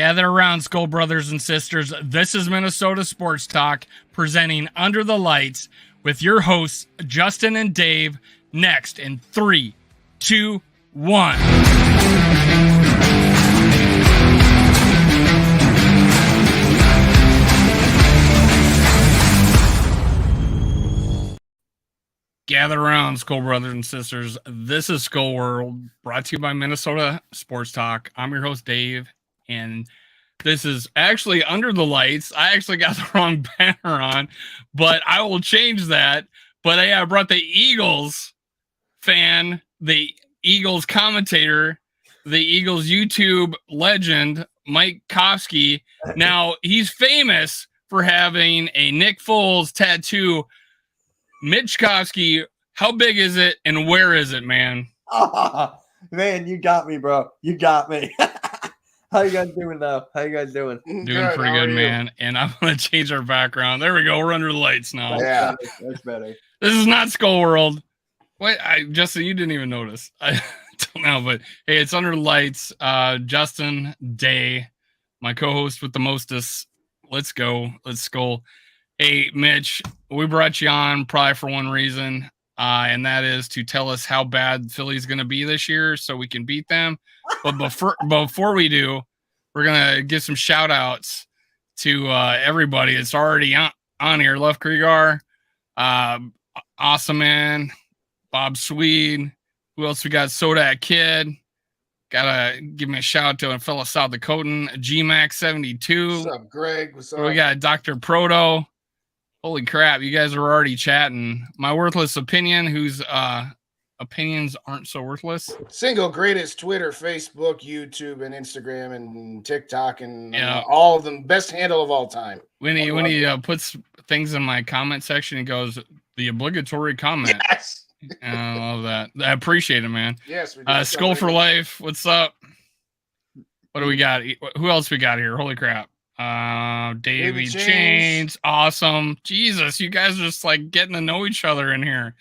Gather around, Skull Brothers and Sisters. This is Minnesota Sports Talk, presenting Under the Lights with your hosts, Justin and Dave, next in 3, 2, 1. Gather around, Skull Brothers and Sisters. This is Skull World, brought to you by Minnesota Sports Talk. I'm your host, Dave, and this is actually Under the Lights. I actually got the wrong banner on, but I will change that. But I brought the Eagles fan, the Eagles commentator, the Eagles YouTube legend, Mike Kofsky. Now, he's famous for having a Nick Foles tattoo. Mitch Kofsky, how big is it and where is it, man? Oh, man, you got me, bro. You got me. How you guys doing, though? How you guys doing? Doing pretty good, man. And I'm going to change our background. There we go. We're under the lights now. Yeah, that's better. This is not Skull World. Wait, Justin, you didn't even notice. I don't know, but hey, it's Under the Lights. Justin Day, my co-host with the mostest. Let's go. Let's skull. Hey, Mitch, we brought you on probably for one reason, and that is to tell us how bad Philly's going to be this year so we can beat them. But before we do, we're going to give some shout-outs to everybody that's already on here. Left Kriegar, Awesome Man, Bob Swede. Who else we got? Sodak Kid. Got to give me a shout-out to a fellow South Dakotan, GMAX72. What's up, Greg? What's up? We got Dr. Proto. Holy crap, you guys are already chatting. My worthless opinion, whose opinions aren't so worthless. Single greatest Twitter, Facebook, YouTube, and Instagram, and TikTok, and all of them. Best handle of all time. When he puts things in my comment section, he goes, the obligatory comment. Yes. I love that. I appreciate it, man. Yes, we do. Skull for Life, what's up? What do we got? Who else we got here? Holy crap. Davey Chains, awesome. Jesus, you guys are just like getting to know each other in here.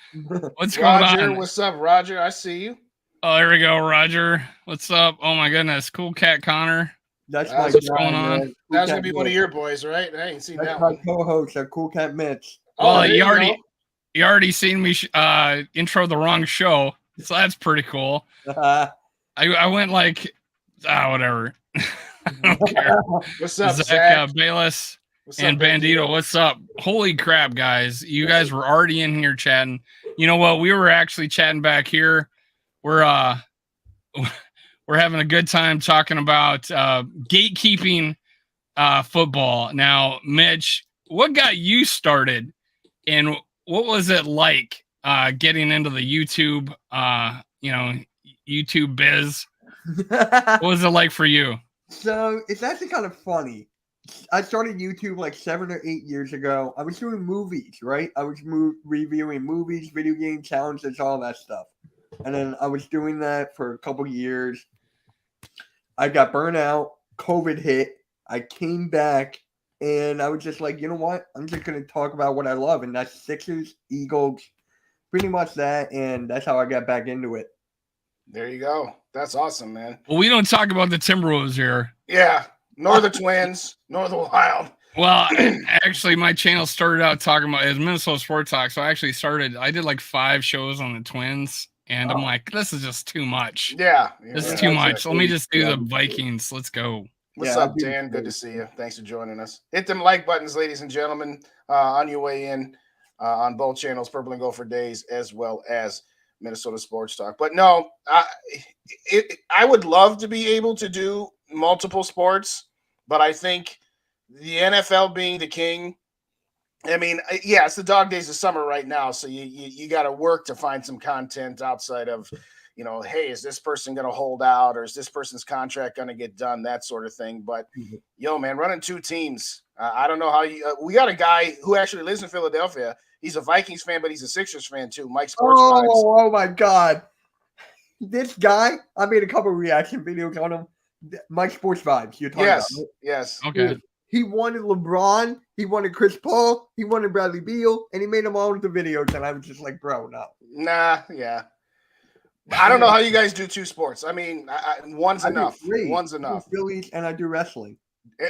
What's going on? What's up, Roger? I see you. Oh, there we go, Roger. What's up? Oh my goodness, Cool Cat Connor. That's what's going on. Man. That was gonna be one of your boys, right? I ain't seen That's that my one. co-host, Cool Cat Mitch. Well, you already seen me intro the wrong show, so that's pretty cool. I went like whatever. I don't care. What's up, Zach Bayless and Bandito? What's up? Holy crap, guys! You guys were already in here chatting. You know what? We were actually chatting back here. We're having a good time talking about gatekeeping football. Now, Mitch, what got you started, and what was it like getting into the YouTube, YouTube biz? What was it like for you? So it's actually kind of funny. I started YouTube like 7 or 8 years ago. I was doing movies, right? I was reviewing movies, video game challenges, all that stuff. And then I was doing that for a couple years. I got burnt out. COVID hit. I came back, and I was just like, you know what? I'm just going to talk about what I love, and that's Sixers, Eagles, pretty much that. And that's how I got back into it. There you go. That's awesome, man. Well, we don't talk about the Timberwolves here. Yeah, nor the Twins, nor the Wild. Well, actually, my channel started out talking about it was Minnesota Sports Talk. So I did like 5 shows on the Twins, and I'm like, this is just too much. Yeah. This is too much. Let me just do the Vikings. Let's go. What's up, Dan? Good to see you. Thanks for joining us. Hit them like buttons, ladies and gentlemen, on your way in on both channels, Purple and Gopher Days, as well as Minnesota Sports Talk. But no, I would love to be able to do multiple sports, but I think the NFL being the king, I mean, yeah, it's the dog days of summer right now, so you got to work to find some content outside of, hey, is this person going to hold out, or is this person's contract going to get done, that sort of thing. But, yo, man, running 2 teams, I don't know how we got a guy who actually lives in Philadelphia. He's a Vikings fan, but he's a Sixers fan too. Mike Sports Vibes. Oh my God. This guy, I made a couple of reaction videos on him. Mike Sports Vibes. You're talking about. Yes. Okay. He wanted LeBron. He wanted Chris Paul. He wanted Bradley Beal. And he made them all into videos. And I was just like, bro, no. Nah, yeah. I don't know how you guys do 2 sports. I mean, one's I do enough. 3. One's I do enough. Phillies and I do wrestling.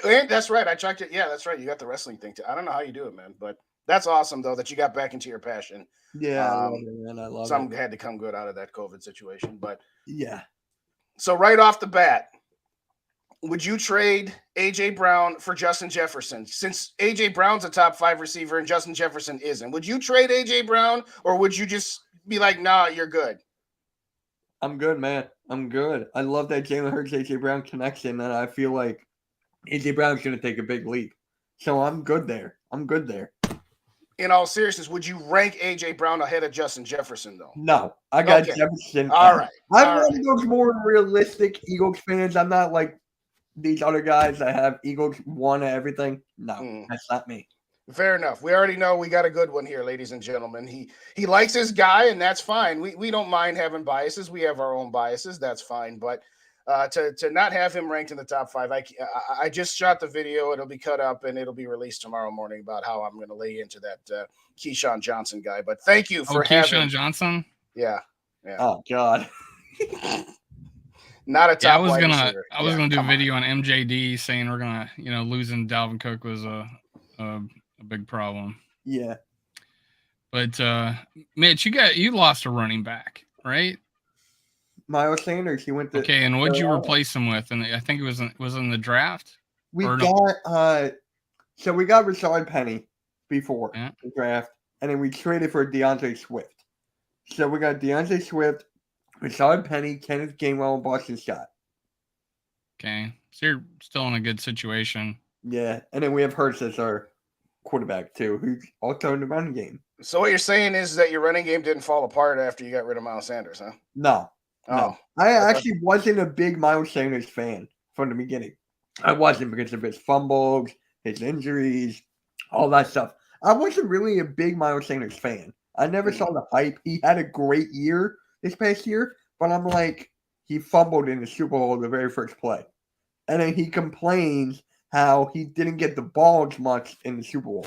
And that's right. I checked it. Yeah, that's right. You got the wrestling thing too. I don't know how you do it, man, but that's awesome though that you got back into your passion. Yeah, I love it, man. I love Something it. had to come good out of that COVID situation, but Yeah. so right off the bat, would you trade AJ Brown for Justin Jefferson? Since AJ Brown's a top 5 receiver and Justin Jefferson isn't, would you trade AJ Brown or would you just be like, nah, you're good? I'm good, man. I'm good. I love that Jalen Hurts AJ Brown connection, and I feel like AJ Brown's going to take a big leap. So I'm good there. I'm good there. In all seriousness, would you rank AJ Brown ahead of Justin Jefferson, though? No, I got Okay. Jefferson. All right. I'm one of those more realistic Eagles fans. I'm not like these other guys that have Eagles won at everything. No, that's not me. Fair enough. We already know we got a good one here, ladies and gentlemen. He likes his guy, and that's fine. We don't mind having biases. We have our own biases. That's fine. But to not have him ranked in the top 5, I just shot the video. It'll be cut up, and it'll be released tomorrow morning about how I'm going to lay into that Keyshawn Johnson guy. But thank you for having Keyshawn Johnson. Yeah. Oh God. Not a top. Yeah, I was gonna do a video on MJD saying we're gonna, losing Dalvin Cook was a big problem. Yeah. But Mitch, you lost a running back, right? Miles Sanders. He went to. Okay, and what'd you replace him with? And I think it was in the draft. We got so we got Rashard Penny before the draft, and then we traded for DeAndre Swift. So we got DeAndre Swift, Rashard Penny, Kenneth Gainwell, and Boston Scott. Okay, so you're still in a good situation. Yeah, and then we have Hurts as our quarterback too, who's also in the running game. So what you're saying is that your running game didn't fall apart after you got rid of Miles Sanders, huh? No. I actually wasn't a big Miles Sanders fan from the beginning. I wasn't because of his fumbles, his injuries, all that stuff. I wasn't really a big Miles Sanders fan. I never saw the hype. He had a great year this past year, but I'm like, he fumbled in the Super Bowl the very first play. And then he complains how he didn't get the ball as much in the Super Bowl.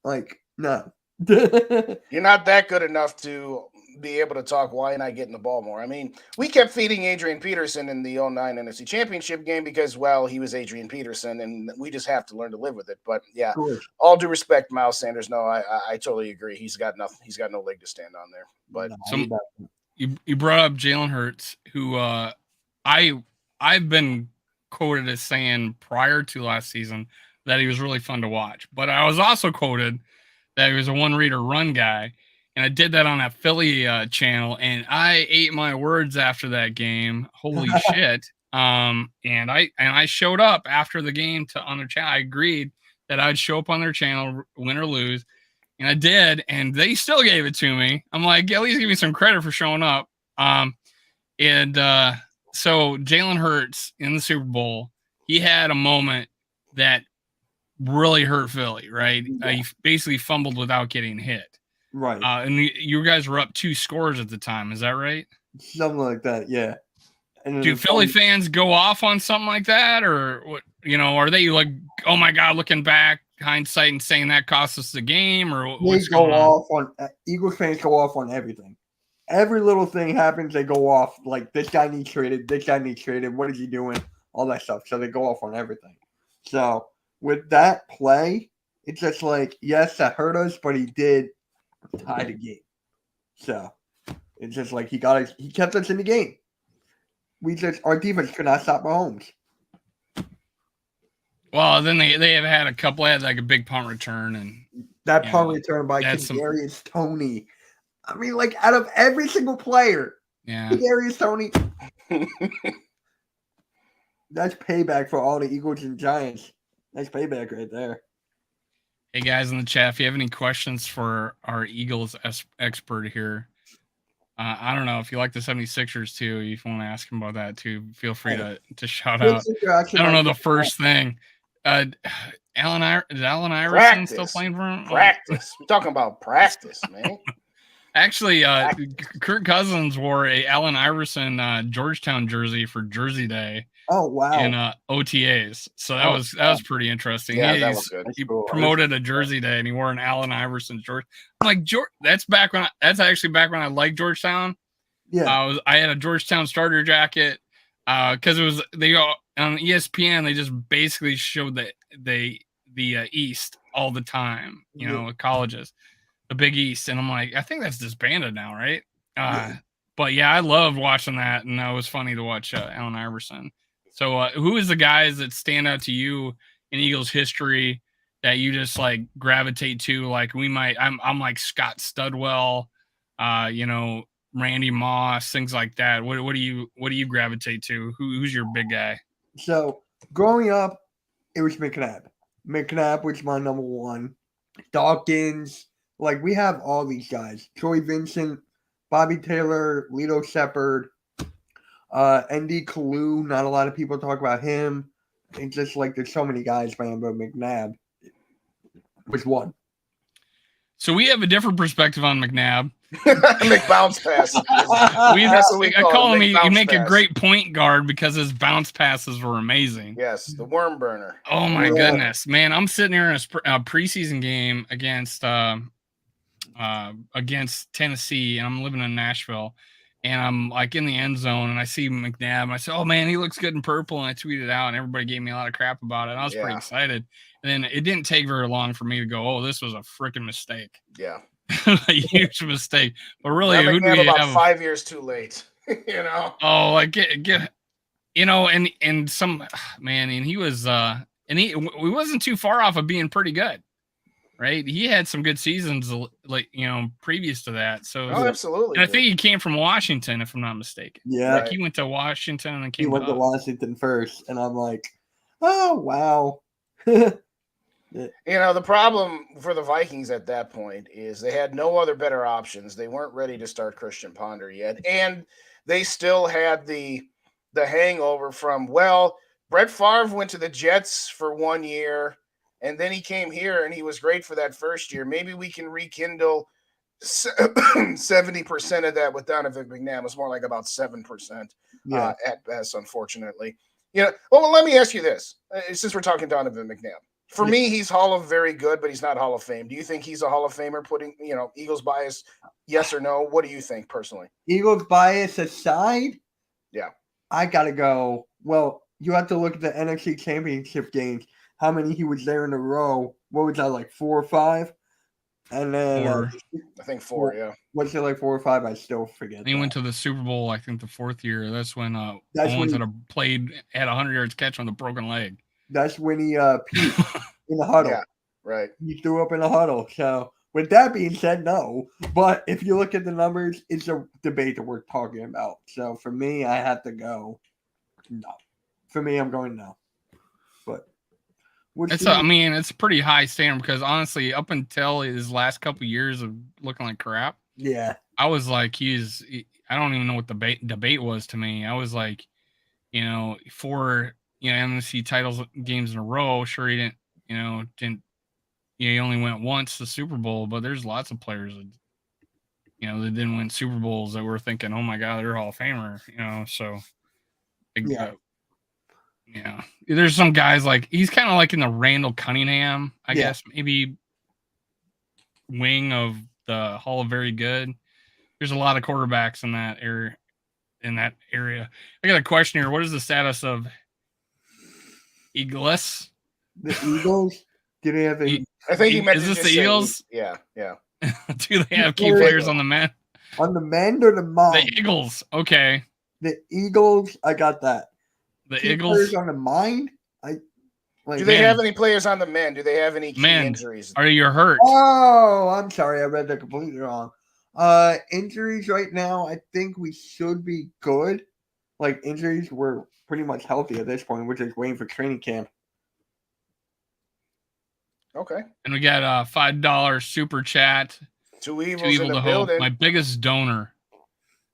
Like, no. You're not that good enough to be able to talk why not getting the ball more. I mean, we kept feeding Adrian Peterson in the 09 NFC Championship game because, well, he was Adrian Peterson, and we just have to learn to live with it. But, yeah, all due respect, Miles Sanders, no, I totally agree. He's got nothing. He's got no leg to stand on there. But you brought up Jalen Hurts, who I've been quoted as saying prior to last season that he was really fun to watch. But I was also quoted that he was a one-reader run guy. And I did that on that Philly channel, and I ate my words after that game. Holy shit! And I showed up after the game on their channel. I agreed that I'd show up on their channel, win or lose, and I did. And they still gave it to me. I'm like, at least give me some credit for showing up. So Jalen Hurts in the Super Bowl, he had a moment that really hurt Philly. Right? Yeah. He basically fumbled without getting hit. Right. And you guys were up 2 scores at the time. Is that right? Something like that, yeah. And do Philly fans go off on something like that? Or, what? Are they like, oh, my God, looking back, hindsight, and saying that cost us the game? Or what's going on? Eagles fans go off on everything. Every little thing happens, they go off. Like, this guy needs traded. This guy needs traded. What is he doing? All that stuff. So they go off on everything. So with that play, it's just like, yes, that hurt us, but he did tie the game. So it's just like he kept us in the game. Our defense could not stop Mahomes. Well, then they have had a couple. They had like a big punt return, and that punt return by Kadarius Toney. I mean, like out of every single player, Kadarius Toney. That's payback for all the Eagles and Giants. That's payback right there. Hey guys in the chat, if you have any questions for our Eagles expert here, I don't know if you like the 76ers too. If you want to ask him about that too, feel free to shout out. I don't know the first thing. Is Allen Iverson still playing for him? Practice. We're talking about practice, man. Actually, Kirk Cousins wore a Allen Iverson Georgetown jersey for Jersey Day. Oh wow! In OTAs, so that was pretty interesting. Yeah, that was good. He promoted a Jersey Day, and he wore an Allen Iverson jersey. I'm like, that's actually back when I liked Georgetown. Yeah. I had a Georgetown starter jacket because it was they on ESPN. They just basically showed the East all the time. Colleges, the Big East, and I'm like, I think that's disbanded now, right? But yeah, I loved watching that, and it was funny to watch Allen Iverson. So, who is the guys that stand out to you in Eagles history that you just like gravitate to? Like I'm like Scott Studwell, Randy Moss, things like that. What do you gravitate to? Who's your big guy? So growing up, it was McNabb. McNabb was my number one. Dawkins, like we have all these guys. Troy Vincent, Bobby Taylor, Lito Shepard, ND Kalu. Not a lot of people talk about him. It's just like there's so many guys, man, but McNabb was one. So we have a different perspective on McNabb. McBounce pass. I call him. He make a great point guard because his bounce passes were amazing. Yes, the worm burner. Oh my goodness, man! I'm sitting here in a preseason game against Tennessee, and I'm living in Nashville, and I'm like in the end zone, and I see McNabb, and I said, "Oh man, he looks good in purple," and I tweeted it out, and everybody gave me a lot of crap about it. And I was pretty excited, and then it didn't take very long for me to go, "Oh, this was a freaking mistake." Yeah. A huge mistake. But really, who do we about have? 5 years too late. Oh, like get and some man, and he was we wasn't too far off of being pretty good, right? He had some good seasons previous to that. So absolutely. And I think he came from Washington, if I'm not mistaken. Yeah, like he went to Washington and then came. He went to Washington first, and I'm like, oh wow. The problem for the Vikings at that point is they had no other better options. They weren't ready to start Christian Ponder yet, and they still had the hangover from, Brett Favre went to the Jets for 1 year, and then he came here, and he was great for that first year. Maybe we can rekindle 70% of that with Donovan McNabb. It's more like about 7% at best, unfortunately. Well, let me ask you this, since we're talking Donovan McNabb. For me, he's Hall of very good, but he's not Hall of Fame. Do you think he's a Hall of Famer, putting, Eagles bias, yes or no? What do you think personally? Eagles bias aside, yeah, I got to go. Well, you have to look at the NFC Championship games, how many he was there in a row. What was that, like 4 or 5? And then I think 4, yeah. What's it, like 4 or 5? I still forget. He went to the Super Bowl, I think the 4th year. That's when Owens had 100 yards catch on the broken leg. That's when he puked in the huddle. Yeah, right. He threw up in the huddle. So, with that being said, no. But if you look at the numbers, it's a debate that we're talking about. So, for me, I have to go no. For me, I'm going no. But it's a pretty high standard because honestly, up until his last couple of years of looking like crap, I was like, I don't even know what the debate was to me. I was like, for NFC titles games in a row. Sure, he didn't. He only went once to the Super Bowl, but there's lots of players that, that didn't win Super Bowls that were thinking, oh my God, they're Hall of Famer. So there's some guys like he's kind of like in the Randall Cunningham, I guess, maybe wing of the Hall of Very Good. There's a lot of quarterbacks in that area. I got a question here. What is the status of Eagles? The Eagles? Do they have a? I think he meant. Is this the Eagles? Yeah. Do they have key players on the men? On the men or the mind? The Eagles. Okay. The Eagles. I got that. The key Eagles players on the mind. Do they have any players on the men? Do they have any key injuries? Are you hurt? Oh, I'm sorry. I read that completely wrong. Injuries right now, I think we should be good. Like injuries, we're pretty much healthy at this point. We're just waiting for training camp. Okay. And we got a $5 super chat. Two evils in the building. My biggest donor.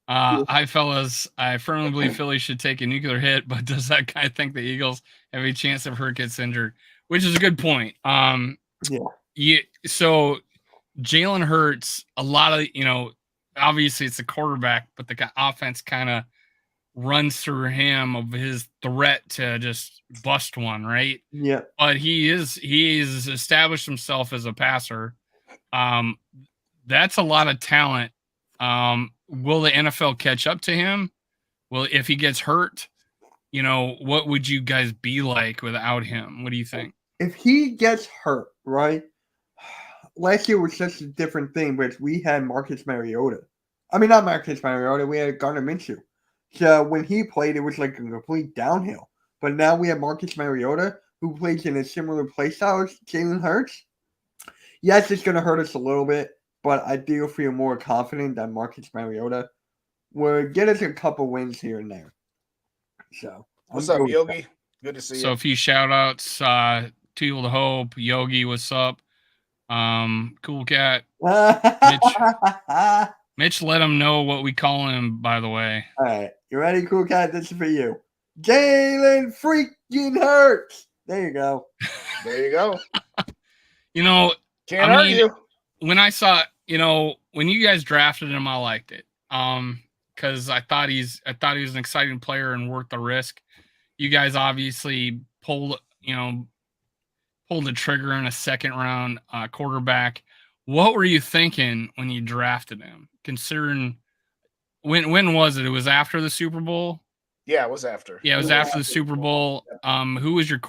Hi, fellas. I firmly believe Philly should take a nuclear hit, but does that guy think the Eagles have a chance if Hurt gets injured? Which is a good point. So Jalen Hurts, a lot of, obviously it's a quarterback, but the offense kind of runs through him of his threat to just bust one, right? Yeah. But he's established himself as a passer. That's a lot of talent. will the NFL catch up to him? Well, if he gets hurt, what would you guys be like without him? What do you think? If he gets hurt, right? Last year was such a different thing, but we had Marcus Mariota. I mean, not Marcus Mariota. We had Gardner Minshew. So when he played, it was like a complete downhill. But now we have Marcus Mariota, who plays in a similar play style as Jalen Hurts. Yes, it's going to hurt us a little bit, but I do feel more confident that Marcus Mariota will get us a couple wins here and there. So, what's up, Yogi? Good to see you. So, a few shout outs. Teal to Hope, Yogi, what's up? Cool Cat. Mitch, let him know what we call him, by the way. All right. You ready, Cool Cat? This is for you. Jalen freaking Hurts. There you go. There you go. Can't argue. When I saw, when you guys drafted him, I liked it. Because I thought he was an exciting player and worth the risk. You guys obviously pulled the trigger in a second round quarterback. What were you thinking when you drafted him? Considering when was it? It was after the Super Bowl? Yeah, it was after. Yeah, it was after the Super Bowl. Who was your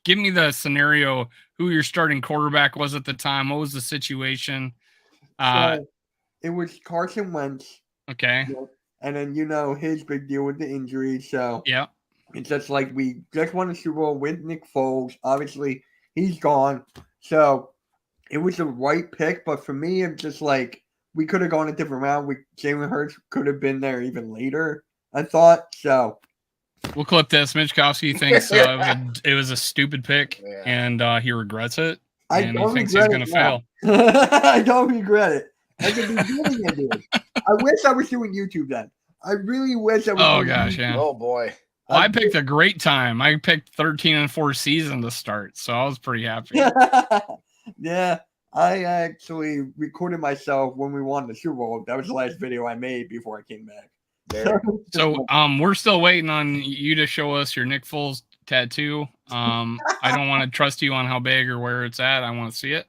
give me the scenario, who your starting quarterback was at the time? What was the situation? So it was Carson Wentz. Okay. And then his big deal with the injury. So yeah. It's just like we just won the Super Bowl with Nick Foles. Obviously, he's gone. So it was the right pick. But for me, it's just like we could have gone a different round. Jalen Hurts could have been there even later, I thought. So we'll clip this. Mitch Kofsky thinks it was a stupid pick, and he regrets it. And he thinks he's going to fail. I don't regret it. At the beginning, I did. I wish I was doing YouTube then. I really wish I was. Oh gosh, yeah. Oh boy. Well, I picked a great time. I picked 13-4 season to start, so I was pretty happy. Yeah, I actually recorded myself when we won the Super Bowl. That was the last video I made before I came back. So, we're still waiting on you to show us your Nick Foles tattoo. I don't want to trust you on how big or where it's at. I want to see it.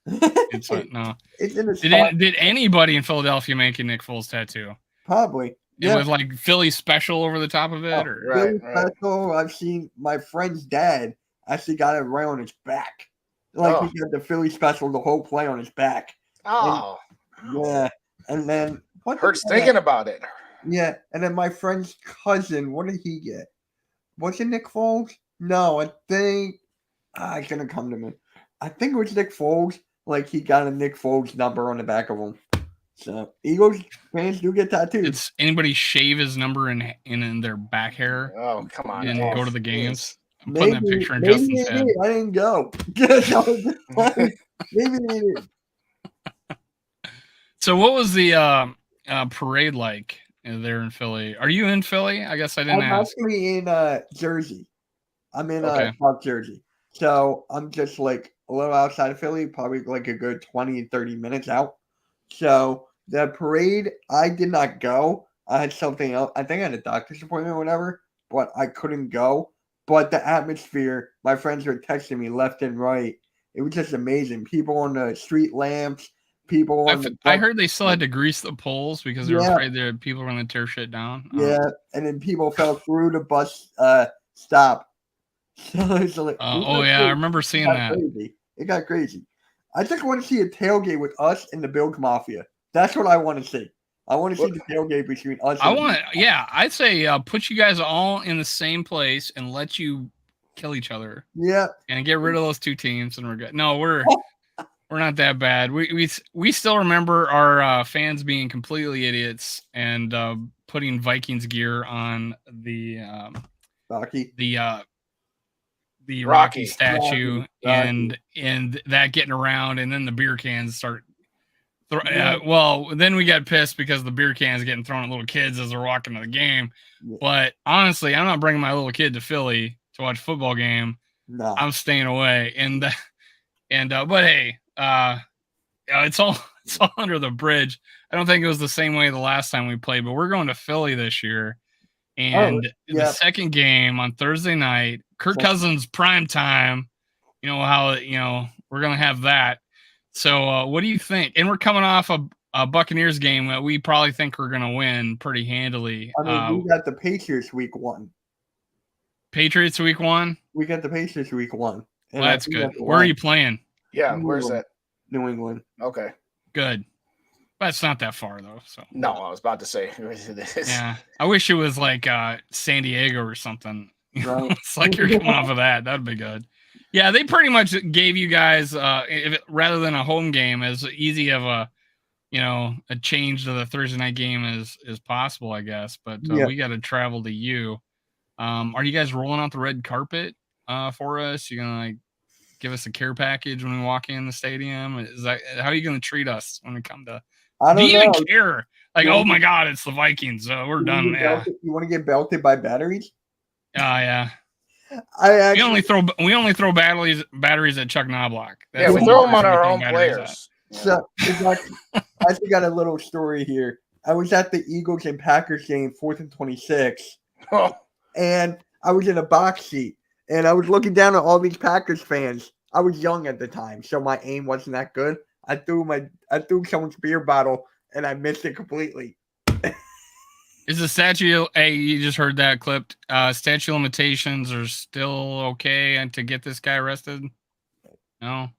It's no. It's in the did anybody in Philadelphia make a Nick Foles tattoo? Probably. It was like Philly special over the top of it, or Philly special. I've seen my friend's dad actually got it right on his back. Like he got the Philly special, the whole play on his back. Oh, yeah. And then what hurts thinking about it. Yeah, and then my friend's cousin, what did he get? Was it Nick Foles? No, I think it's gonna come to me. I think it was Nick Foles. Like he got a Nick Foles number on the back of him. So Eagles fans do get tattoos. Did anybody shave his number in their back hair? Oh, come on! And go to the games. I'm putting that picture in Justin's head. I didn't go. Maybe they did. So, what was the parade like there in Philly? Are you in Philly? I guess I didn't ask. I'm actually in Jersey. I'm in South Jersey. So I'm just like a little outside of Philly, probably like a good 20, 30 minutes out. So the parade, I did not go. I had something else. I think I had a doctor's appointment or whatever, but I couldn't go. But the atmosphere, my friends were texting me left and right. It was just amazing. People on the street lamps, people on I heard they still had to grease the poles because they were afraid that people were going to tear shit down. Yeah, and then people fell through the bus stop. So I remember seeing that. Crazy. It got crazy. I just want to see a tailgate with us and the Bills Mafia. That's what I want to see. I want to see the tailgate between us. I'd say put you guys all in the same place and let you kill each other. Yeah. And get rid of those two teams, and we're good. No, we're not that bad. We still remember our fans being completely idiots and putting Vikings gear on the Rocky statue and that getting around, and then the beer cans start. Well, then we got pissed because the beer cans getting thrown at little kids as they're walking to the game. Yeah. But honestly, I'm not bringing my little kid to Philly to watch a football game. No. I'm staying away. But hey, it's all under the bridge. I don't think it was the same way the last time we played, but we're going to Philly this year. And the second game on Thursday night, Kirk Cousins prime time. You know how we're gonna have that. So what do you think? And we're coming off Buccaneers game that we probably think we're going to win pretty handily. I mean, we got the Patriots week 1. Patriots week 1? We got the Patriots week 1. Well, that's good. Where are you playing? Yeah, where's that? New England. Okay. Good. But it's not that far, though. So no, I was about to say. Yeah. I wish it was like San Diego or something. Right. It's like you're coming off of that. That'd be good. Yeah, they pretty much gave you guys, rather than a home game, as easy of a change to the Thursday night game as possible, I guess. But we got to travel to you. Are you guys rolling out the red carpet for us? You gonna give us a care package when we walk in the stadium? Is that how are you gonna treat us when we come to? I don't Do you know. even care? Like, oh my God, it's the Vikings. We're done. Yeah. You want to get belted by batteries? Yeah. We only throw batteries at Chuck Knobloch. Yeah, we throw them on our own players. So I actually got a little story here. I was at the Eagles and Packers game, 4th and 26, and I was in a box seat, and I was looking down at all these Packers fans. I was young at the time, so my aim wasn't that good. I threw someone's beer bottle, and I missed it completely. Is the statute? Hey, you just heard that clipped. Statute limitations are still okay to get this guy arrested? No.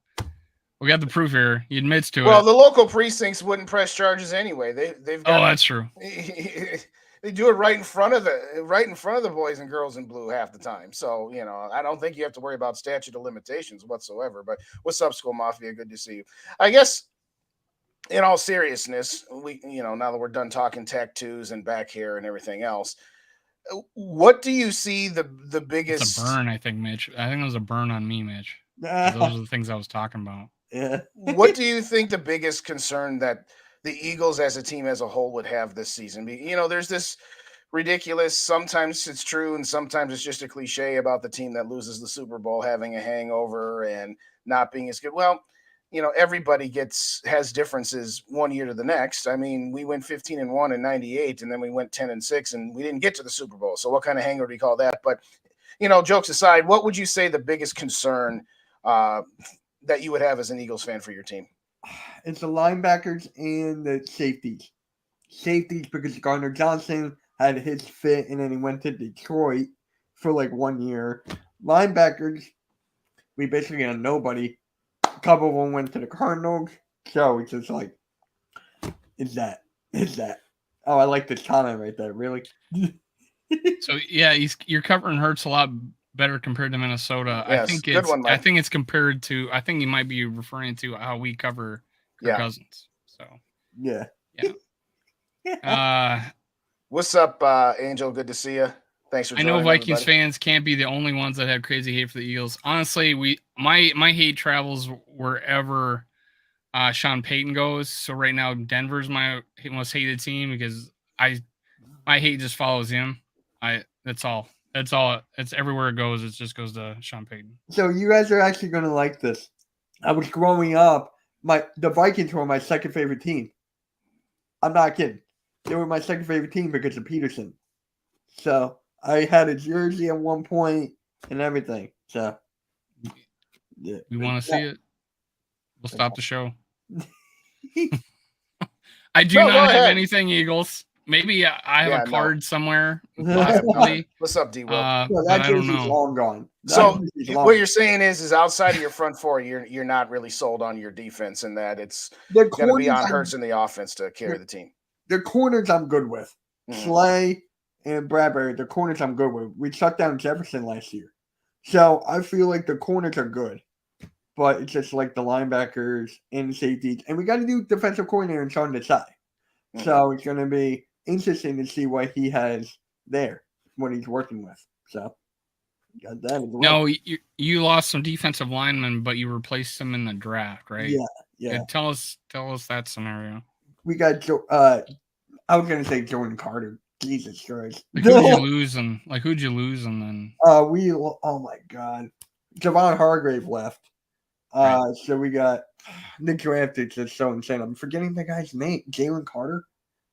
We got the proof here. He admits to it. Well, the local precincts wouldn't press charges anyway. They've got. Oh, that's true. They do it right in front of the boys and girls in blue half the time. So I don't think you have to worry about statute of limitations whatsoever. But what's up, School Mafia? Good to see you. I guess, in all seriousness, we now that we're done talking tattoos and back hair and everything else, what do you see the biggest? It's a burn, I think, Mitch. I think it was a burn on me, Mitch. Those are the things I was talking about. Yeah. What do you think the biggest concern that the Eagles as a team as a whole would have this season? There's this ridiculous, sometimes it's true and sometimes it's just a cliche about the team that loses the Super Bowl having a hangover and not being as good. Well, everybody has differences one year to the next. I mean, we went 15-1 in 98 and then we went 10-6 and we didn't get to the Super Bowl. So what kind of hangover do you call that? But, jokes aside, what would you say the biggest concern that you would have as an Eagles fan for your team? It's the linebackers and the safeties. Safeties because Gardner Johnson had his fit and then he went to Detroit for 1 year. Linebackers, we basically had nobody. A couple of them went to the Cardinals. So it's just is that? Oh, I like this comment right there. Really? So yeah, you're covering Hurts a lot better compared to Minnesota. Yes, I think it's compared to. I think you might be referring to how we cover Kirk Cousins. So yeah. What's up, Angel? Good to see you. Thanks for joining. I know Vikings fans can't be the only ones that have crazy hate for the Eagles. Honestly, my hate travels wherever Sean Payton goes. So right now, Denver's my most hated team because my hate just follows him. That's all. It's everywhere it goes. It just goes to Sean Payton. So you guys are actually going to like this. I was growing up. The Vikings were my second favorite team. I'm not kidding. They were my second favorite team because of Peterson. So I had a jersey at one point and everything. So yeah. We want to see it. We'll stop the show. I do not have anything Eagles. Maybe I have a card somewhere. Possibly. What's up, D-Will? I don't know. Long gone. So what you're saying is outside of your front four, you're not really sold on your defense and that it's going to be on Hurts in the offense to carry the team. The corners I'm good with. Slay and Bradbury, the corners I'm good with. We shut down Jefferson last year. So I feel like the corners are good. But it's just the linebackers and the safeties. And we got a new defensive coordinator in Sean Desai. So it's going to be interesting to see what he has there, what he's working with. So got that as well. No, you lost some defensive linemen, but you replaced them in the draft, right? Yeah. Tell us that scenario. We got I was gonna say Jordan Carter. Jesus Christ. Who'd you lose and then? Oh my God, Javon Hargrave left. Right. So we got the draft. It's just so insane. I'm forgetting the guy's name. Jalen Carter.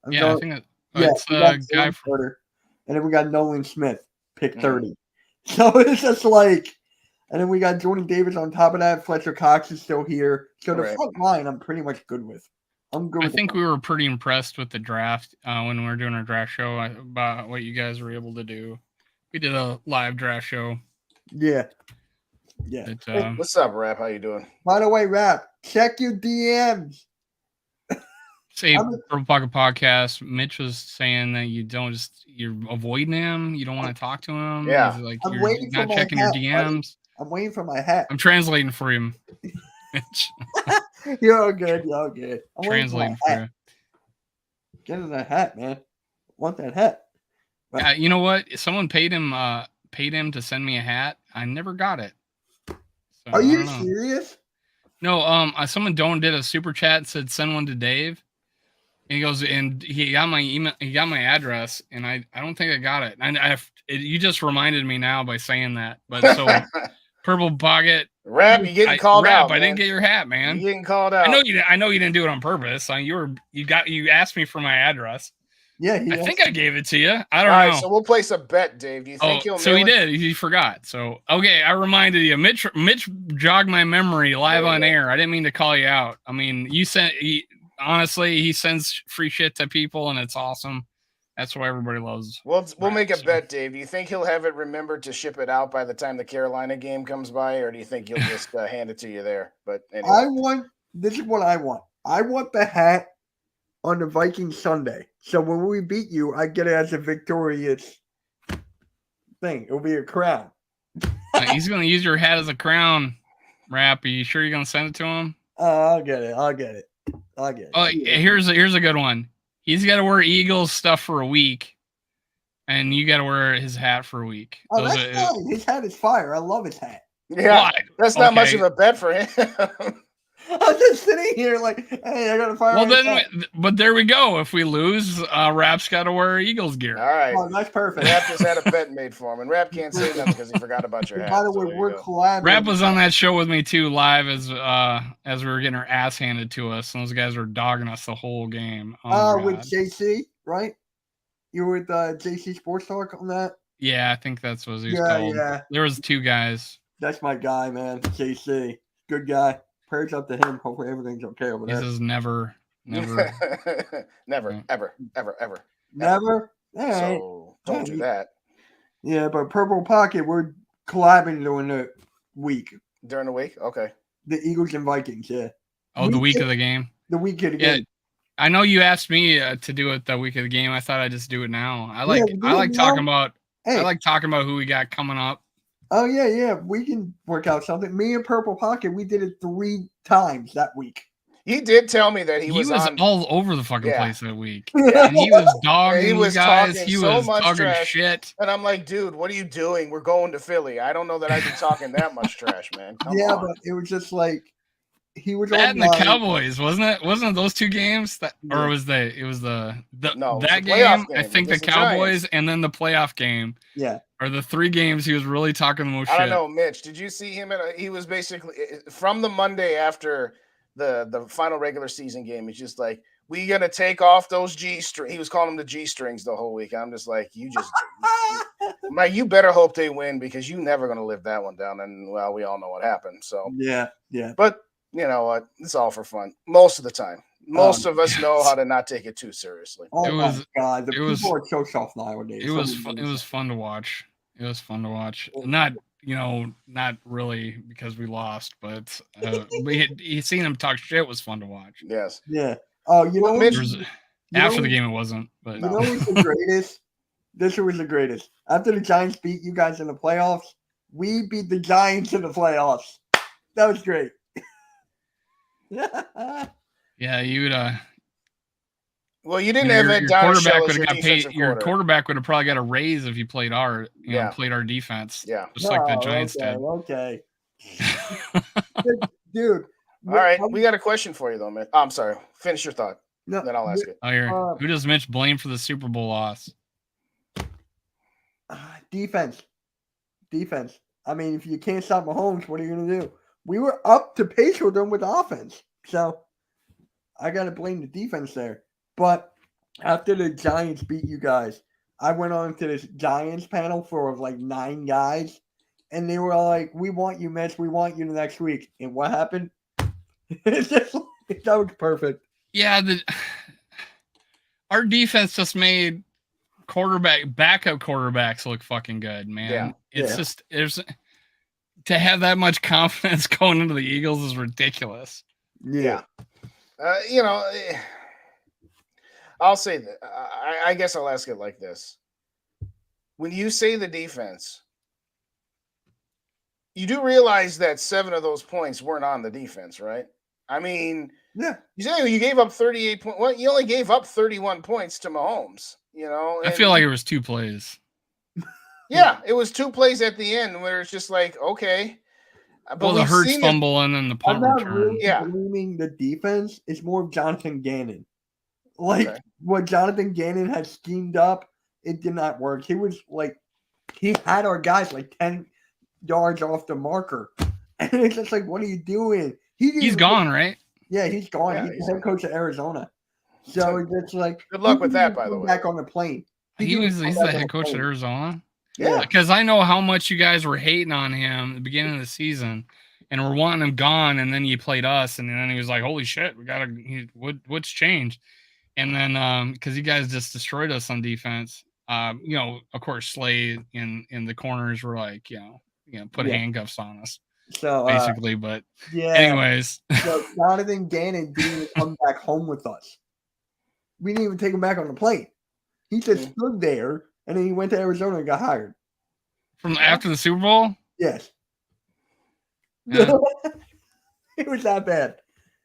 I think it's a guy from Carter. And then we got Nolan Smith, pick 30. So it's just and then we got Jordan Davis on top of that. Fletcher Cox is still here. So the front line, I'm pretty much good with. I'm good. I with think that. we were pretty impressed with the draft when we were doing our draft show about what you guys were able to do. We did a live draft show. Yeah. Yeah. That, What's up, Rap? How you doing? By the way, Rap, check your DMs. say Purple Pocket Podcast. Mitch was saying that you're avoiding him. You don't want to talk to him. Yeah. He's like I'm you're waiting for not my checking hat, your buddy. DMs. I'm waiting for my hat. I'm translating for you, Mitch. You're all good. You're all good. I'm Translating for you. Get in that hat, man. Want that hat? You know what? Someone paid him to send me a hat. I never got it. So, Are you serious? No, someone did a super chat and said send one to Dave. And he goes, and he got my email, he got my address, and I don't think I got it. And you just reminded me now by saying that. But so Purple Pocket, Rap, you getting called out? I didn't get your hat, man. You getting called out? I know you didn't do it on purpose. You asked me for my address. Yeah, I think I gave it to you. I don't know. So we'll place a bet, Dave. Do you think he'll? So he did. He forgot. So okay, I reminded you. Mitch jogged my memory live on air. I didn't mean to call you out. I mean, honestly, he sends free shit to people, and it's awesome. That's why everybody loves. We'll make a bet, Dave. Do you think he'll have it remembered to ship it out by the time the Carolina game comes by, or do you think he'll just hand it to you there? But anyway. This is what I want. I want the hat on the Vikings Sunday. So when we beat you, I get it as a victorious thing. It'll be a crown. He's going to use your hat as a crown, Rap. Are you sure you're going to send it to him? I'll get it. Oh, here's a good one. He's got to wear Eagles stuff for a week, and you got to wear his hat for a week. Oh, that's fine. His hat is fire. I love his hat. Yeah, that's not much of a bet for him. I'm just sitting here like, hey, I got to fire. Well, then, but there we go. If we lose, Rap's got to wear Eagles gear. All right. Oh, that's perfect. Rap just had a bet made for him, and Rap can't say nothing because he forgot about your hat. By the way, we're collaborating. Rap was on that show with me too, live as we were getting our ass handed to us, and those guys were dogging us the whole game. With JC, right? You were with JC Sports Talk on that? Yeah, I think that's what he was called. Yeah. There was 2 guys. That's my guy, man. JC, good guy. Prayers up to him. Hopefully everything's okay over there. This is never, never, ever. Never? So don't do that. Yeah, but Purple Pocket, we're collabing during the week. During the week? Okay. The Eagles and Vikings, yeah. Oh, the week of the game? The week of the game. I know you asked me to do it the week of the game. I thought I'd just do it now. I like talking about who we got coming up. Oh, yeah. We can work out something. Me and Purple Pocket, we did it 3 times that week. He did tell me that he was all over the fucking place that week. And he was dogging you guys. He was talking shit. And I'm like, dude, what are you doing? We're going to Philly. I don't know that I'd be talking that much trash, man. Come on. But it was just like he was that and the Cowboys, wasn't it? Wasn't it those 2 games or was that game? I think the Cowboys and then the playoff game. Yeah. Are the 3 games he was really talking the most shit. I don't know, Mitch. Did you see him? He was basically from the Monday after the final regular season game. He's just like, we gonna take off those G strings. He was calling them the G strings the whole week. I'm just like, Mike, you better hope they win because you never gonna live that one down. And well, we all know what happened. So yeah. But you know what? It's all for fun most of the time. Most of us know how to not take it too seriously. Oh my God, people are so soft nowadays. It was fun. It was fun to watch. Not really because we lost, but he seen him talk shit was fun to watch. Yes. Yeah. Oh, after the game it wasn't. But you know what's the greatest? This was the greatest. After the Giants beat you guys in the playoffs, we beat the Giants in the playoffs. That was great. Yeah, you'd well, you didn't have that quarterback would have got paid. Your quarterback would have probably got a raise if you played our defense. Yeah, just like the Giants did. Okay, dude. All right, we got a question for you though, man. Oh, I'm sorry. Finish your thought. No, then I'll ask it. Oh, here. Who does Mitch blame for the Super Bowl loss? Defense. I mean, if you can't stop Mahomes, what are you gonna do? We were up to pace with them with offense, so I gotta blame the defense there. But after the Giants beat you guys, I went on to this Giants panel for like 9 guys, and they were all like, "We want you, Mitch. We want you the next week." And what happened? It's just that was perfect. Yeah, our defense just made backup quarterbacks look fucking good, man. Yeah. It's to have that much confidence going into the Eagles is ridiculous. Yeah. I'll say that. I guess I'll ask it like this. When you say the defense, you do realize that 7 of those points weren't on the defense, right? I mean, Yeah. you say you gave up 38 points. Well, you only gave up 31 points to Mahomes, I feel like it was 2 plays. Yeah, it was 2 plays at the end where it's just like, okay. But the Hurts fumble and then the punt return. Really blaming the defense. It's more of Jonathan Gannon. Like what Jonathan Gannon had schemed up, it did not work. He was like, he had our guys like 10 yards off the marker. And it's just like, what are you doing? He's gone, right? Yeah, he's gone. Yeah, he's the head coach of Arizona. So it's like, good luck with that, by the way. Back on the plane. He's the head coach at Arizona. Yeah, because I know how much you guys were hating on him at the beginning of the season, and were wanting him gone. And then you played us, and then he was like, "Holy shit, what's changed?" And then because you guys just destroyed us on defense, of course, Slade in the corners were like, put handcuffs on us. So basically, but anyways, so Jonathan Gannon didn't even come back home with us. We didn't even take him back on the plane. He just stood there, and then he went to Arizona and got hired. From after the Super Bowl? Yes. Yeah. It was that bad.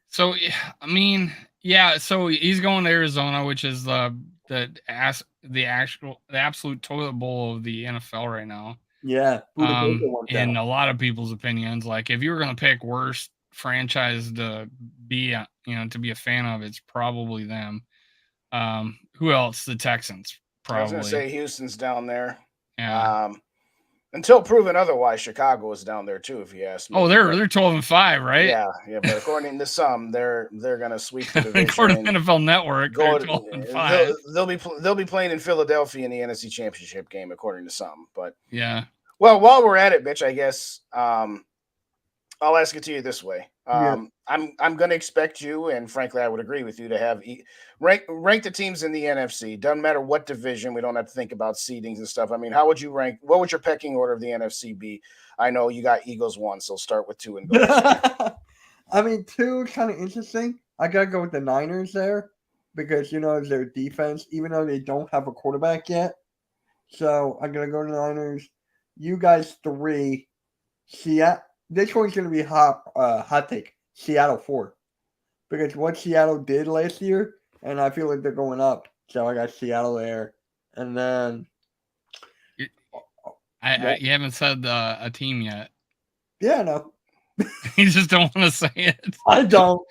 So I mean, so he's going to Arizona, which is the absolute toilet bowl of the NFL right now. Yeah. In a lot of people's opinions, like if you were going to pick worst franchise to be, to be a fan of, it's probably them. Who else? The Texans, probably. I was going to say Houston's down there. Yeah. Until proven otherwise, Chicago is down there too. If you ask me. Oh, they're 12-5, right? Yeah. But according to some, they're going to sweep the division. According to NFL Network, they're 12-5. They'll be playing in Philadelphia in the NFC Championship game, according to some. But yeah. Well, while we're at it, Mitch, I guess I'll ask it to you this way. I'm going to expect you, and frankly, I would agree with you, to have rank the teams in the NFC. Doesn't matter what division. We don't have to think about seedings and stuff. I mean, how would you rank? What would your pecking order of the NFC be? I know you got Eagles 1, so start with 2 and go. I mean, 2 is kind of interesting. I got to go with the Niners there because, their defense, even though they don't have a quarterback yet. So I'm going to go to the Niners. You guys 3. Seattle. This one's going to be hot take. Seattle 4. Because what Seattle did last year, and I feel like they're going up. So I got Seattle there. And then... you haven't said a team yet. Yeah, no. You just don't want to say it. I don't.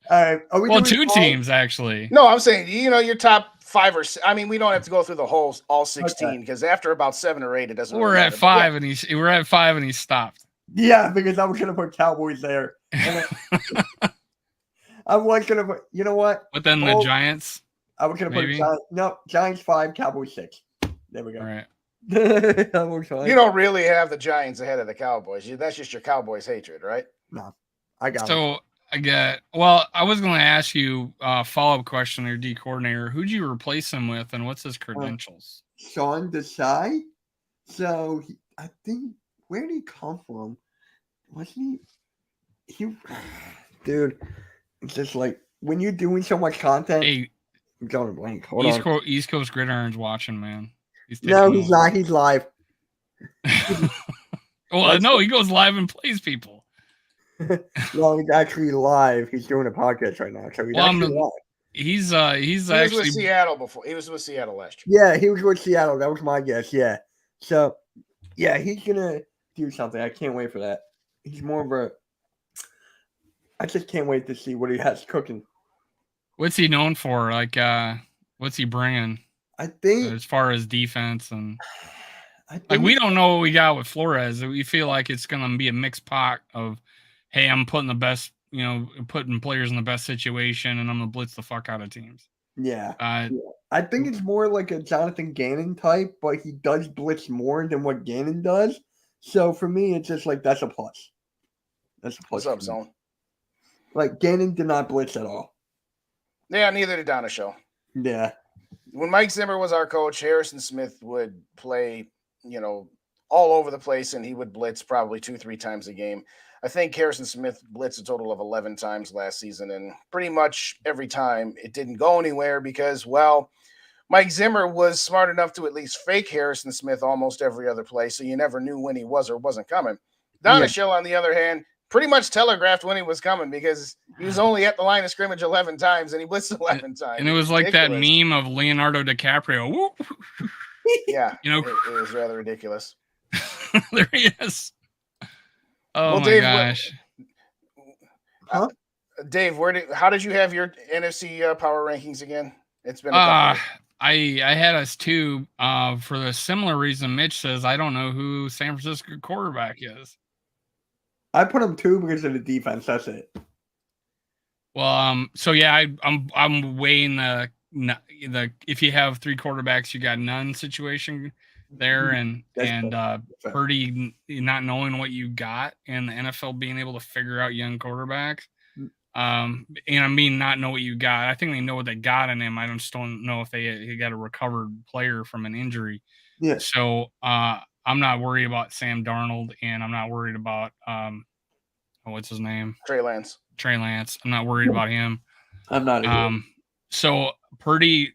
All right. 2 teams, actually. No, I'm saying, your top 5 or 6. I mean, we don't have to go through the whole all 16 because after about 7 or 8, it doesn't. We're at 5, and he stopped. Yeah, because I was gonna put Cowboys there. I was gonna put. You know what? But then the Giants. I was gonna put Giants 5, Cowboys 6. There we go. All right. You don't really have the Giants ahead of the Cowboys. That's just your Cowboys hatred, right? No, I got. So I was going to ask you a follow-up question on your D coordinator. Who'd you replace him with, and what's his credentials? Sean Desai. So I think, where did he come from? Wasn't he? Dude, it's just like when you're doing so much content. Hey, I'm going blank. East Coast Gridiron's watching, man. He's not. He's live. Well, no, he goes live and plays people. Well, he's actually live. He's doing a podcast right now. So he's live. He was with Seattle before. He was with Seattle last year. Yeah, he was with Seattle. That was my guess. Yeah. So, yeah, he's gonna do something. I can't wait for that. He's more of a. I just can't wait to see what he has cooking. What's he known for? Like, what's he bringing? I think as far as defense and we don't know what we got with Flores. We feel like it's gonna be a mixed pot of, hey, I'm putting the best, putting players in the best situation, and I'm gonna blitz the fuck out of teams. Yeah. I think it's more like a Jonathan Gannon type, but he does blitz more than what Gannon does. So for me, it's just like that's a plus. That's a plus. What's up, Zone? Like Gannon did not blitz at all. Yeah, neither did Donna Show. Yeah. When Mike Zimmer was our coach, Harrison Smith would play, all over the place, and he would blitz probably 2-3 times a game. I think Harrison Smith blitzed a total of 11 times last season, and pretty much every time it didn't go anywhere because, well, Mike Zimmer was smart enough to at least fake Harrison Smith almost every other play, so you never knew when he was or wasn't coming. Donna Show, on the other hand, pretty much telegraphed when he was coming because he was only at the line of scrimmage 11 times and he blitzed 11 times. And it was like that meme of Leonardo DiCaprio. Whoop. Yeah, it was rather ridiculous. There he is. Oh, well, my Dave, gosh. Dave, how did you have your NFC power rankings again? It's been a couple I had us 2 for the similar reason Mitch says I don't know who San Francisco quarterback is. I put them 2 because of the defense. That's it. Well, so yeah, I'm weighing the if you have 3 quarterbacks, you got none situation there, and Purdy not knowing what you got, and the NFL being able to figure out young quarterbacks. And I mean, not know what you got. I think they know what they got in him. I just don't know if he got a recovered player from an injury. Yeah. So I'm not worried about Sam Darnold, and I'm not worried about what's his name? Trey Lance. I'm not worried about him. I'm not. So Purdy's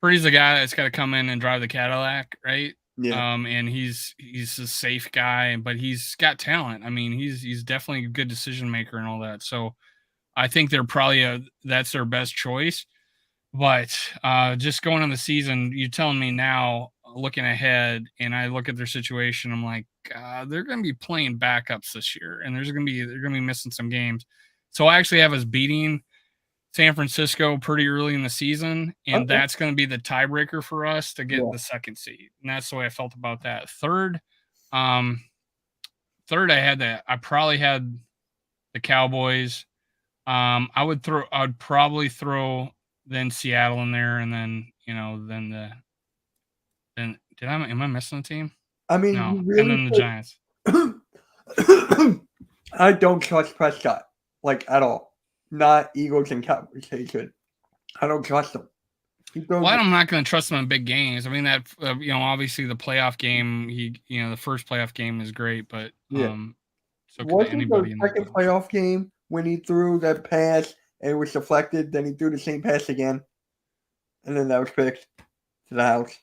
the guy that's got to come in and drive the Cadillac, right? Yeah. And he's a safe guy, but he's got talent. I mean, he's definitely a good decision maker and all that. So I think they're probably that's their best choice. But just going on the season, you're telling me now, looking ahead, and I look at their situation, I'm like, they're going to be playing backups this year, and they're going to be missing some games. So I actually have us beating San Francisco pretty early in the season, and that's going to be the tiebreaker for us to get the 2nd seed. And that's the way I felt about that. Third, I probably had the Cowboys. I'd probably throw then Seattle in there, and then am I missing a team? I mean, no, really and then the Giants. I don't trust Prescott at all. Not Eagles and Cowboys. They should. I don't trust them. Well, I'm not going to trust them in big games. I mean, that obviously the playoff game. The first playoff game is great, but so wasn't the second playoff game when he threw that pass and it was deflected? Then he threw the same pass again, and then that was picked to the house.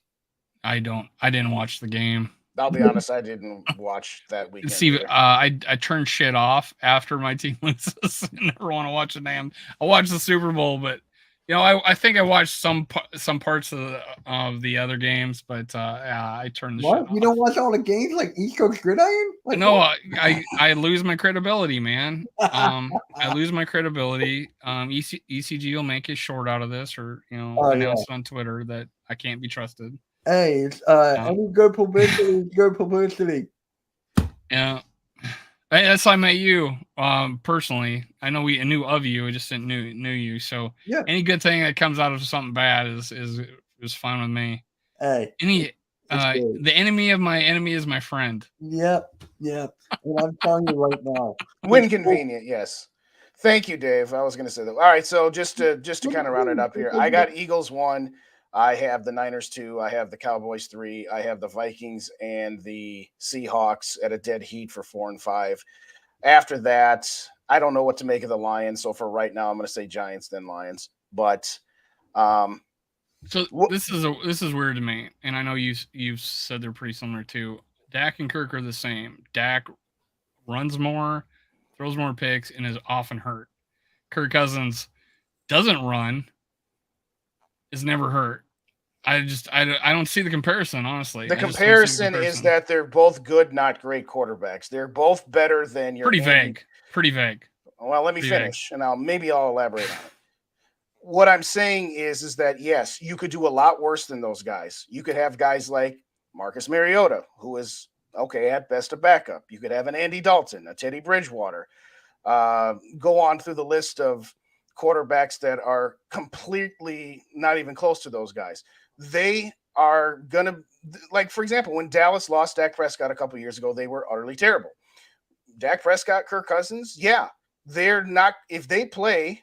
I didn't watch the game. I'll be honest, I didn't watch that weekend. See, I turned shit off after my team loses. I never want to watch a damn. I watched the Super Bowl, but I think I watched some parts of the other games, but I turned the shit off. You don't watch all the games like East Coast Gridiron? No, I lose my credibility, man. I lose my credibility. ECG will make a short out of this, or announce it on Twitter that I can't be trusted. Hey, any good publicity is good publicity. Yeah. That's how I met you personally. I know I knew of you. I just didn't knew you. So any good thing that comes out of something bad is fine with me. Hey. The enemy of my enemy is my friend. Yep. And I'm telling you right now. When convenient, yes. Thank you, Dave. I was going to say that. All right, so just to kind of round it up here, I got Eagles 1. I have the Niners 2. I have the Cowboys 3. I have the Vikings and the Seahawks at a dead heat for 4 and 5. After that, I don't know what to make of the Lions. So for right now, I'm going to say Giants, then Lions. But this is weird to me, and I know you've said they're pretty similar too. Dak and Kirk are the same. Dak runs more, throws more picks, and is often hurt. Kirk Cousins doesn't run. Is never hurt. I don't see the comparison, honestly. The comparison is that they're both good, not great quarterbacks. They're both better than your pretty vague. Well, let me finish, and I'll elaborate on it. What I'm saying is that yes, you could do a lot worse than those guys. You could have guys like Marcus Mariota, who is okay at best a backup. You could have an Andy Dalton, a Teddy Bridgewater. Go on through the list of quarterbacks that are completely not even close to those guys. They are going to, like, for example, when Dallas lost Dak Prescott a couple years ago, they were utterly terrible. Dak Prescott, Kirk Cousins, yeah, they're not. If they play,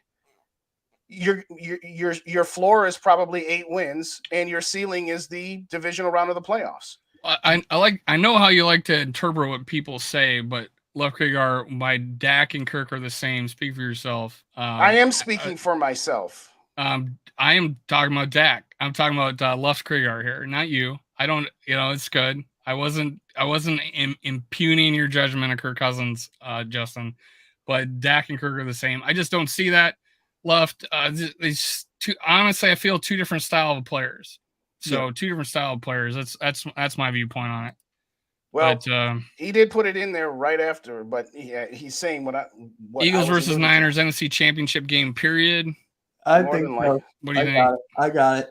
your floor is probably 8 wins, and your ceiling is the divisional round of the playoffs. I know how you like to interpret what people say, but Left Krigar, my Dak and Kirk are the same. Speak for yourself. I am speaking for myself. I am talking about Dak. I'm talking about Left Krigar here, not you. I don't. It's good. I wasn't impugning your judgment of Kirk Cousins, Justin, but Dak and Kirk are the same. I just don't see that. Left. Honestly, I feel two different style of players. So two different style of players. That's my viewpoint on it. Well, but, he did put it in there right after, but he's saying what Eagles versus Niners NFC Championship game. Period. I think so. What do you think? I got it.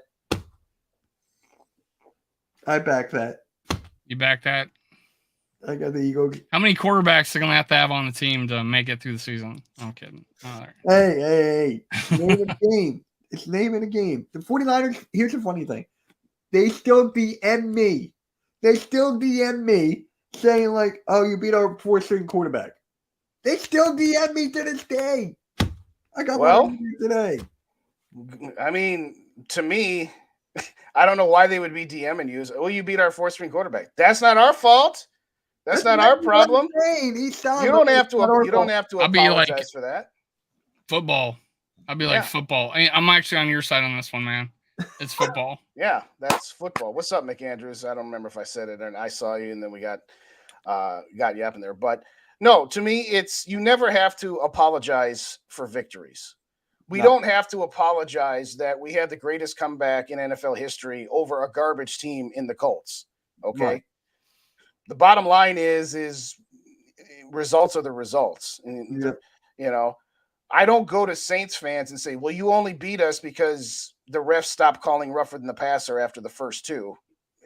I back that. You back that? I got the Eagles. How many quarterbacks are going to have on the team to make it through the season? I'm kidding. Right. Hey. Name of the game. It's name of the game. The 49ers, here's the funny thing. They still DM me. They still DM me saying, like, oh, you beat our 4th-string quarterback. They still DM me to this day. I got one today. I mean, to me, I don't know why they would be DMing you. Oh, you beat our 4th-string quarterback. That's not our fault. That's not our problem. You don't have to apologize for that. Football. I'll be like football. I'm actually on your side on this one, man. It's football. Yeah, that's football. What's up, McAndrews? I don't remember if I said it and I saw you and then we got you up in there. But no, to me, it's you never have to apologize for victories. We don't have to apologize that we had the greatest comeback in NFL history over a garbage team in the Colts. Okay. Right. The bottom line is results are the results. And, I don't go to Saints fans and say, well, you only beat us because the refs stopped calling rougher than the passer after the first 2.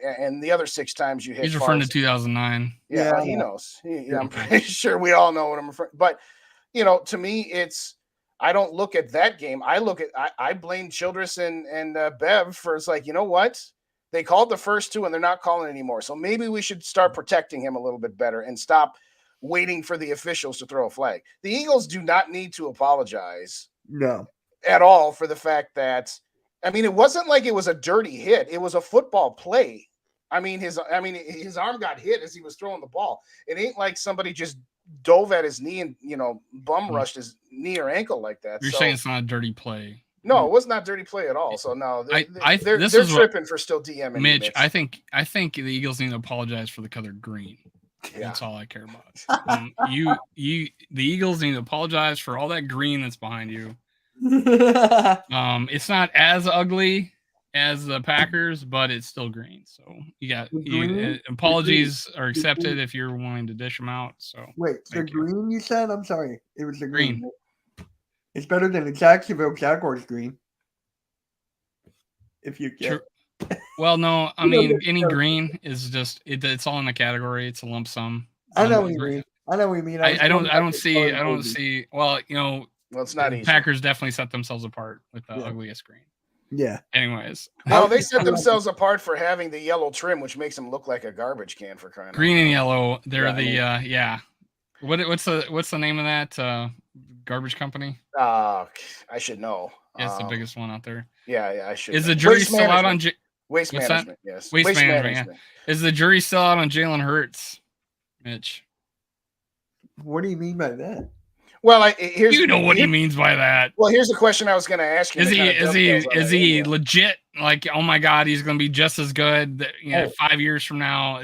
And the other 6 times you hit. He's referring to 2009. Yeah, he knows. I'm pretty sure we all know what I'm referring. But, to me, I don't look at that game. I blame Childress and Bev for it's like, you know what? They called the first 2 and they're not calling anymore. So maybe we should start protecting him a little bit better and stop waiting for the officials to throw a flag. The Eagles do not need to apologize at all for the fact that, it wasn't like it was a dirty hit. It was a football play. His arm got hit as he was throwing the ball. It ain't like somebody just dove at his knee and, bum rushed his knee or ankle like that. You're saying it's not a dirty play. No, it was not dirty play at all. So no, they're tripping for still DMing. Mitch, I think the Eagles need to apologize for the color green. Yeah. That's all I care about. The Eagles need to apologize for all that green that's behind you. It's not as ugly as the Packers, but it's still green. So apologies are accepted if you're willing to dish them out. So wait, the green you said? I'm sorry, it was the green. It's better than the Jacksonville Jaguars green. If you get. Well, no, any green is just it's all in the category. It's a lump sum. I know what you mean. I don't see. Well, it's not easy. Packers definitely set themselves apart with the ugliest green. Yeah. Anyways, well, they set themselves apart for having the yellow trim, which makes them look like a garbage can for crying out loud. Green and yellow. They're What's the name of that garbage company? I should know. It's the biggest one out there. Yeah, I should. Is the jury still out on Waste management? Yes. Waste management. Yeah. Is the jury still out on Jalen Hurts, Mitch? What do you mean by that? Well, you know what he means by that. Well, here's the question I was going to ask you. Is he legit? Like, oh my God, he's going to be just as good. 5 years from now.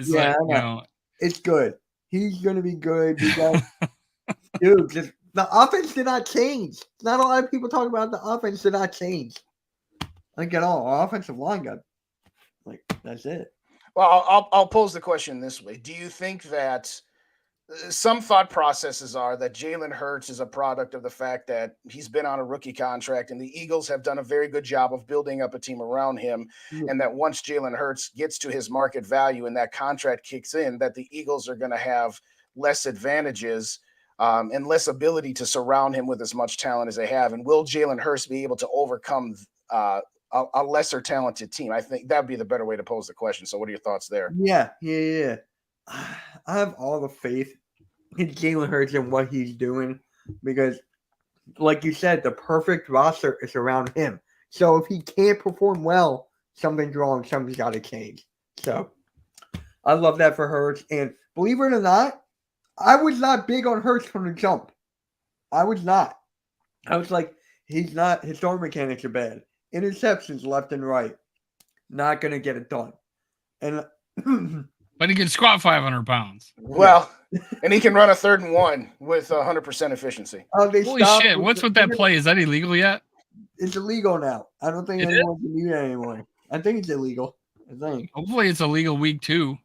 It's good. He's going to be good because, dude, the offense did not change. Not a lot of people talk about the offense did not change. Like at all. Our offensive line got that's it. Well, I'll pose the question this way: do you think that some thought processes are that Jalen Hurts is a product of the fact that he's been on a rookie contract and the Eagles have done a very good job of building up a team around him, and that once Jalen Hurts gets to his market value and that contract kicks in, that the Eagles are going to have less advantages and less ability to surround him with as much talent as they have? And will Jalen Hurts be able to overcome a lesser talented team? I think that'd be the better way to pose the question. So what are your thoughts there? Yeah. I have all the faith in Jalen Hurts and what he's doing because like you said, the perfect roster is around him. So if he can't perform well, something's wrong. Something's got to change. So I love that for Hurts. And believe it or not, I was not big on Hurts from the jump. I was not. I was like, his throw mechanics are bad. Interceptions left and right. Not going to get it done. And but he can squat 500 pounds. Well, and he can run a 3rd and 1 with 100% efficiency. Holy shit. What's with that play? Is that illegal yet? It's illegal now. I don't think anyone can do that anymore. I think it's illegal. I think. Hopefully it's illegal week 2.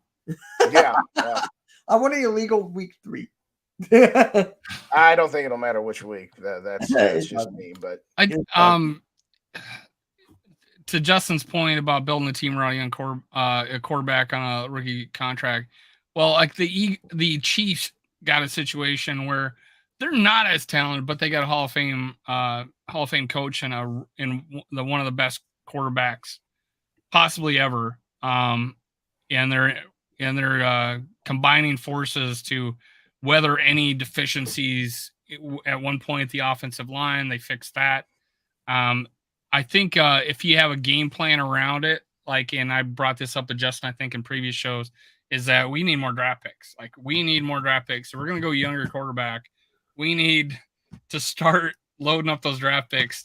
Yeah. I want it illegal week 3. I don't think it'll matter which week. That's just me. But to Justin's point about building a team around a quarterback on a rookie contract, well, like the Chiefs got a situation where they're not as talented, but they got a Hall of Fame coach and one of the best quarterbacks possibly ever. And they're combining forces to weather any deficiencies at one point at the offensive line. They fixed that. I think if you have a game plan around it, and I brought this up to Justin, I think in previous shows, is that we need more draft picks. We need more draft picks. So we're going to go younger quarterback. We need to start loading up those draft picks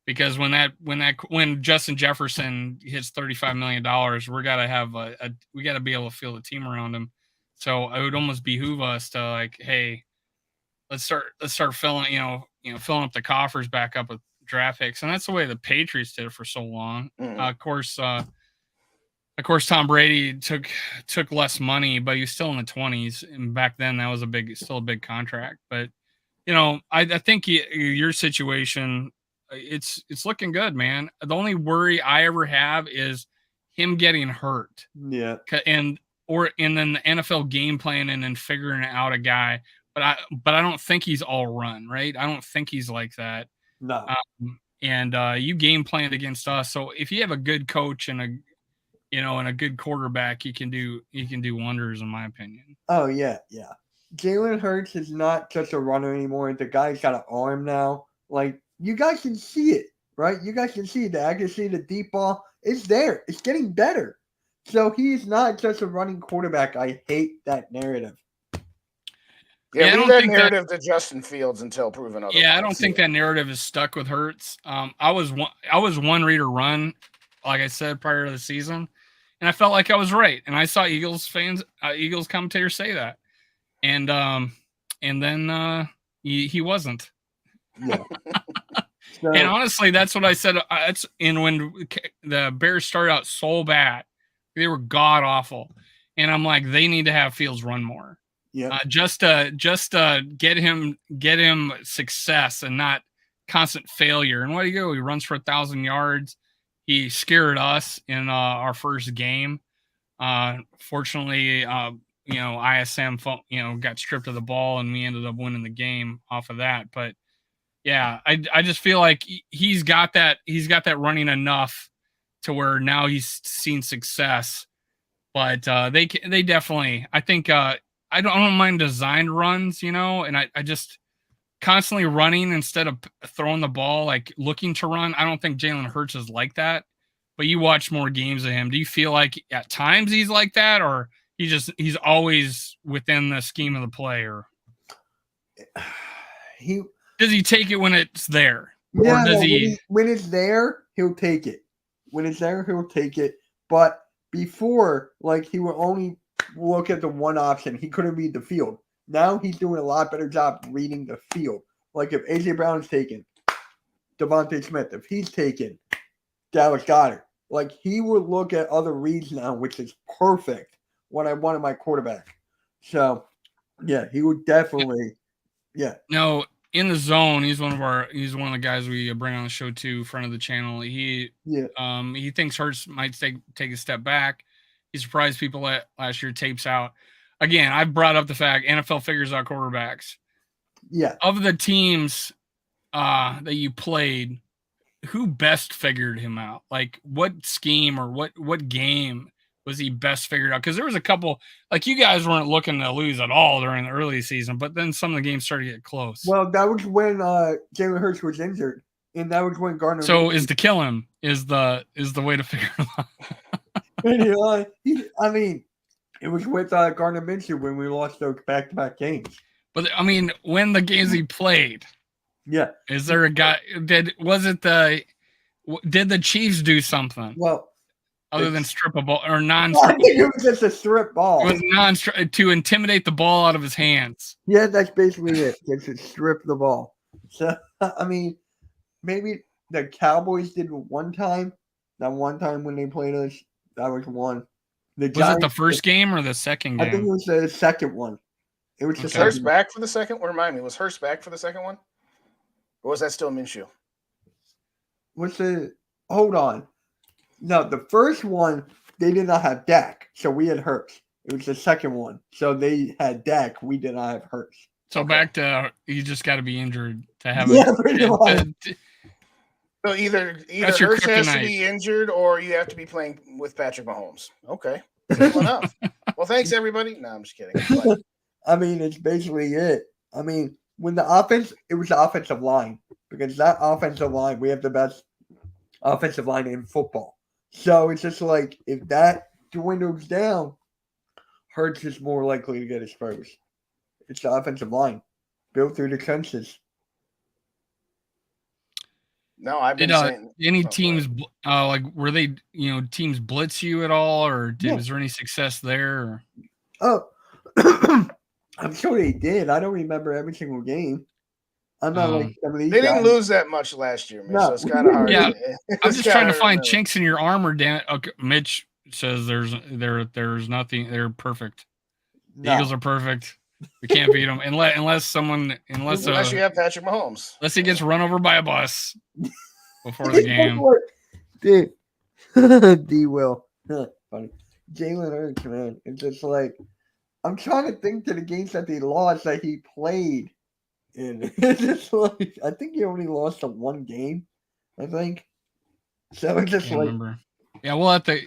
because when Justin Jefferson hits $35 million, we got to be able to field a team around him. So it would almost behoove us to hey, let's start filling up the coffers back up with draft picks, and that's the way the Patriots did it for so long. Of course, Tom Brady took less money, but he was still in the 20s, and back then that was still a big contract. But I think your situation, it's looking good, man. The only worry I ever have is him getting hurt. Yeah, and then the NFL game plan and then figuring out a guy. But I don't think he's all run, right? I don't think he's like that. No. And you game planned against us. So if you have a good coach and a good quarterback, you can do wonders, in my opinion. Oh yeah. Jalen Hurts is not just a runner anymore. The guy's got an arm now. You guys can see it, right? You guys can see the accuracy, the deep ball. It's there. It's getting better. So he's not just a running quarterback. I hate that narrative. Yeah, leave that narrative to Justin Fields until proven otherwise. Yeah, I don't think that narrative is stuck with Hurts. I was one reader run, like I said, prior to the season, and I felt like I was right. And I saw Eagles commentators say that, and then he wasn't. Yeah. And honestly, that's what I said. When the Bears started out so bad, they were god awful, and I'm like, they need to have Fields run more. Yeah. Just get him success and not constant failure. And what do you go? He runs for 1,000 yards. He scared us in our first game. Fortunately, ISM got stripped of the ball and we ended up winning the game off of that. But yeah, I just feel like he's got that running enough to where now he's seen success. But they definitely, I think. I don't mind designed runs, and I just constantly running instead of throwing the ball, looking to run. I don't think Jalen Hurts is like that, but you watch more games of him. Do you feel like at times he's like that, or he's always within the scheme of the play, or does he take it when it's there? Yeah, or does when it's there, he'll take it. When it's there, he'll take it. But before, he will only look at the one option. He couldn't read the field. Now he's doing a lot better job reading the field. If A.J. Brown's taken, Devontae Smith, if he's taken, Dallas Goedert. He would look at other reads now, which is perfect when I wanted my quarterback. So, yeah, he would definitely, yeah. No, in the zone, he's one of the guys we bring on the show too, friend of the channel. He thinks Hurts might take a step back. He surprised people last year, tapes out. Again, I brought up the fact NFL figures out quarterbacks. Yeah. Of the teams that you played, who best figured him out? What scheme or what game was he best figured out? Because there was a couple, like you guys weren't looking to lose at all during the early season, but then some of the games started to get close. Well, that was when Jalen Hurts was injured, and that was when Gardner. So is to kill him is the way to figure it out. I mean, it was with Gardner Minshew when we lost those back-to-back games. But I mean, when the games he played, yeah, is there a guy? Did the Chiefs do something? Well, other than strip a ball or I non-strip? think it was just a strip ball. It was non-strip to intimidate the ball out of his hands. Yeah, that's basically it. Just to strip the ball. So I mean, maybe the Cowboys did one time. That one time when they played us, that was one. Was it the first game or the second game? I think it was the second one. It was Was Hurst back for the second? Remind me, was Hurst back for the second one? Or was that still Minshew? Hold on. No, the first one, they did not have Dak. So we had Hurst. It was the second one. So they had Dak. We did not have Hurst. So back to, you just got to be injured to have pretty much. So either Hurst has to be injured or you have to be playing with Patrick Mahomes. Okay. Simple enough. Well, thanks, everybody. No, I'm just kidding. But, I mean, it's basically it. I mean, when the offense, it was the offensive line. Because that offensive line, we have the best offensive line in football. So it's just like, if that dwindles down, Hurts is more likely to get exposed. It's the offensive line built through the trenches. No, I've been saying any teams like were they teams blitz you at all, or was there any success there? Oh, I'm sure they did. I don't remember every single game. I'm not like some of these they guys. Didn't lose that much last year, Mitch, so it's kind of hard. Yeah, I'm just trying to find chinks in your armor. Dan, okay, Mitch says there's nothing. They're perfect. The Eagles are perfect. We can't beat them unless you have Patrick Mahomes. Unless he gets run over by a bus before the game. D will. Funny. Jalen Hurts, man. It's just like I'm trying to think to the games that they lost that he played in. It's just like I think he only lost to one game. I think. So it's just like remember. Yeah, we'll have to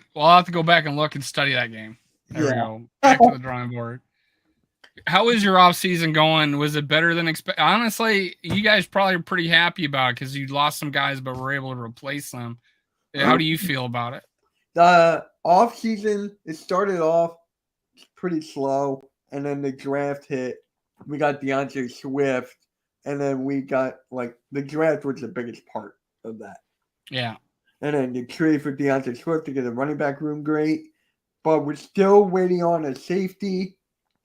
go back and look and study that game. There we go. Back to the drawing board. How is your off season going? Was it better than expected? Honestly, you guys probably are pretty happy about it because you lost some guys, but were able to replace them. How do you feel about it? The off season, it started off pretty slow, and then the draft hit. We got DeAndre Swift, and then we got the draft was the biggest part of that. Yeah. And then the trade for DeAndre Swift to get a running back room great, but we're still waiting on a safety,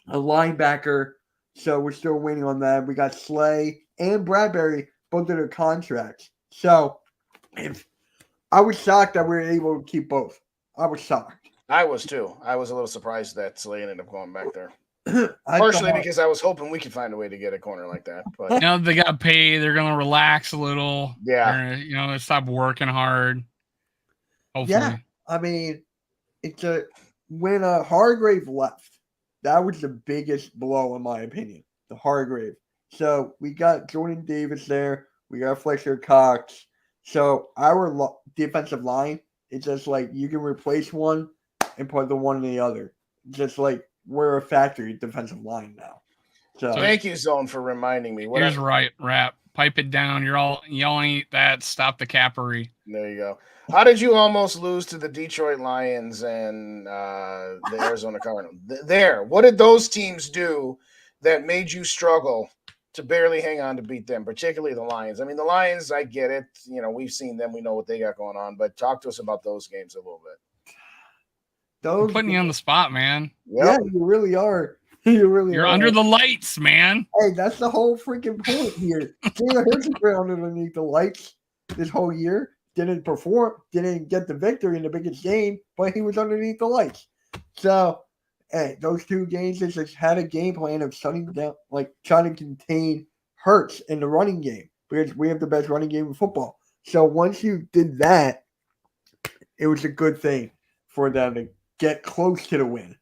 a linebacker, so we're still waiting on that. We got Slay and Bradbury, both of their contracts. So I was shocked that we were able to keep both. I was shocked. I was too. I was a little surprised that Slay ended up going back there. Partially because I was hoping we could find a way to get a corner like that. But they got paid. They're going to relax a little. Yeah. They stop working hard. Hopefully. Yeah. I mean, when Hargrave left, that was the biggest blow, in my opinion. The Hargrave. So we got Jordan Davis there. We got Fletcher Cox. So our defensive line, it's just like you can replace one and put the one in the other. Just like we're a factory defensive line now. So thank you, Zone, for reminding me. Here's right, Rap. Pipe it down. You're all yelling at that. Stop the cappery. There you go. How did you almost lose to the Detroit Lions and the Arizona Cardinals? What did those teams do that made you struggle to barely hang on to beat them, particularly the Lions? I mean, the Lions, I get it. We've seen them. We know what they got going on. But talk to us about those games a little bit. I'm putting you on the spot, man. Yep. Yeah, you really are. You're under the lights, man. Hey, that's the whole freaking point here. Jalen Hurts has been underneath the lights this whole year. Didn't perform, didn't get the victory in the biggest game, but he was underneath the lights. So, hey, those two games just had a game plan of shutting down, trying to contain Hurts in the running game because we have the best running game in football. So once you did that, it was a good thing for them to get close to the win.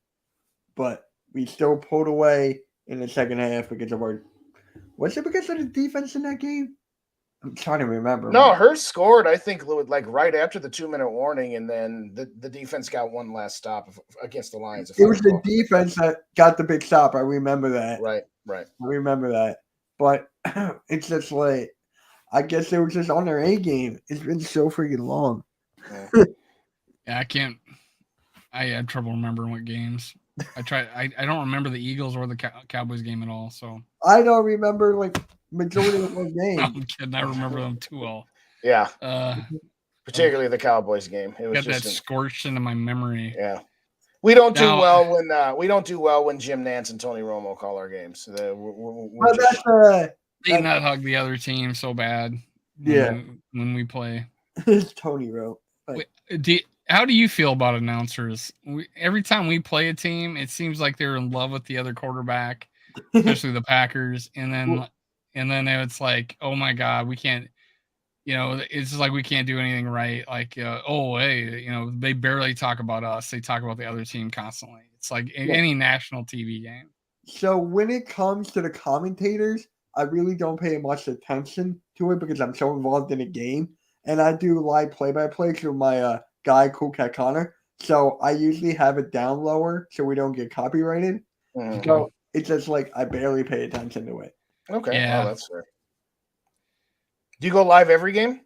But we still pulled away in the second half because of was it because of the defense in that game? I'm trying to remember. No, Hurts scored, I think, like right after the 2-minute warning, and then the defense got one last stop against the Lions. It was the defense that got the big stop. I remember that. Right. I remember that. But it's just like, I guess they were just on their A game. It's been so freaking long. Yeah, I can't. I had trouble remembering what games. I don't remember the Eagles or the Cowboys game at all. So I don't remember like majority of the game. No, I'm kidding. I remember them too well. Yeah. Particularly the Cowboys game. It was got that scorched into my memory. Yeah. We don't do well when Jim Nantz and Tony Romo call our games. They not hug the other team so bad. When we play. Tony Romo. How do you feel about announcers? Every time we play a team, it seems like they're in love with the other quarterback, especially the Packers. And then it's like, oh my God, we can't. It's just like we can't do anything right. Like, they barely talk about us. They talk about the other team constantly. It's like any national TV game. So when it comes to the commentators, I really don't pay much attention to it because I'm so involved in the game. And I do live play-by-play through my guy, Cool Cat Connor. So I usually have it down lower so we don't get copyrighted. Mm-hmm. So it's just like I barely pay attention to it. Okay. Yeah. Oh, that's fair. Do you go live every game?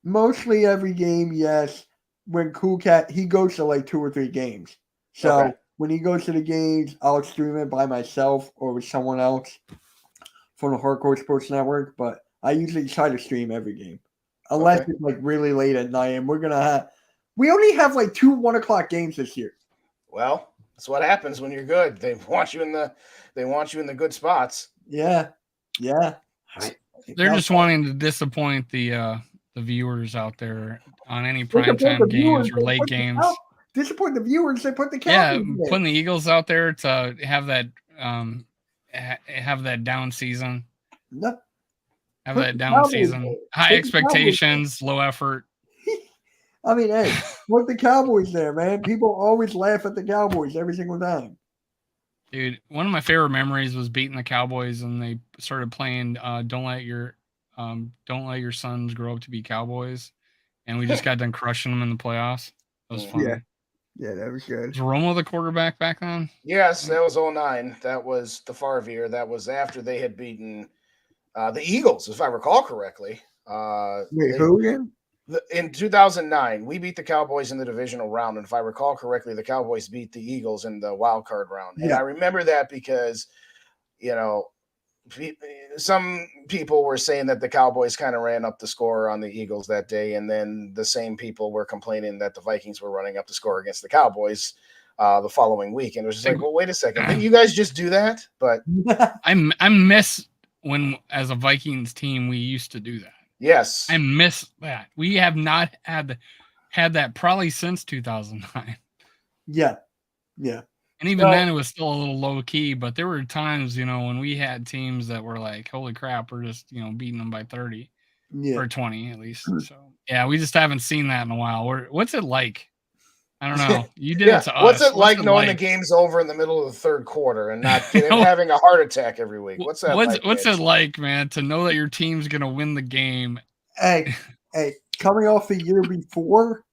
Mostly every game, yes. When Cool Cat, he goes to like 2 or 3 games. So when he goes to the games, I'll stream it by myself or with someone else from the Hardcore Sports Network. But I usually try to stream every game. Unless it's like really late at night. And we only have like 2 1 o'clock games this year. Well, that's what happens when you're good. They want you in the good spots. Yeah. Yeah. They're just wanting to disappoint the viewers out there on any primetime games or late games. Disappoint the viewers. They put the Cowboys in. Putting the Eagles out there to have that down season. No. Have that down season. High expectations, low effort. I mean, hey, put the Cowboys there, man. People always laugh at the Cowboys every single time. Dude, one of my favorite memories was beating the Cowboys, and they started playing "Don't Let Your Sons Grow Up to Be Cowboys," and we just got done crushing them in the playoffs. That was fun. Yeah, that was good. Was Romo the quarterback back then? Yes, that was 2009. That was the Favre year. That was after they had beaten the Eagles, if I recall correctly. Wait, who again? In 2009, we beat the Cowboys in the divisional round, and if I recall correctly, the Cowboys beat the Eagles in the wild card round. And I remember that because, some people were saying that the Cowboys kind of ran up the score on the Eagles that day, and then the same people were complaining that the Vikings were running up the score against the Cowboys the following week. And it was just like, well, wait a second, didn't you guys just do that? But I miss when, as a Vikings team, we used to do that. Yes. I miss that. We have not had that probably since 2009. Yeah. Yeah. And even then it was still a little low key, but there were times, when we had teams that were like, holy crap, we're just, beating them by 30 or 20 at least. So yeah, we just haven't seen that in a while. What's it like? I don't know. You did it to us. What's it like knowing the game's over in the middle of the third quarter and not having a heart attack every week? What's that like? What's it like, man, to know that your team's going to win the game? Hey, coming off the year before,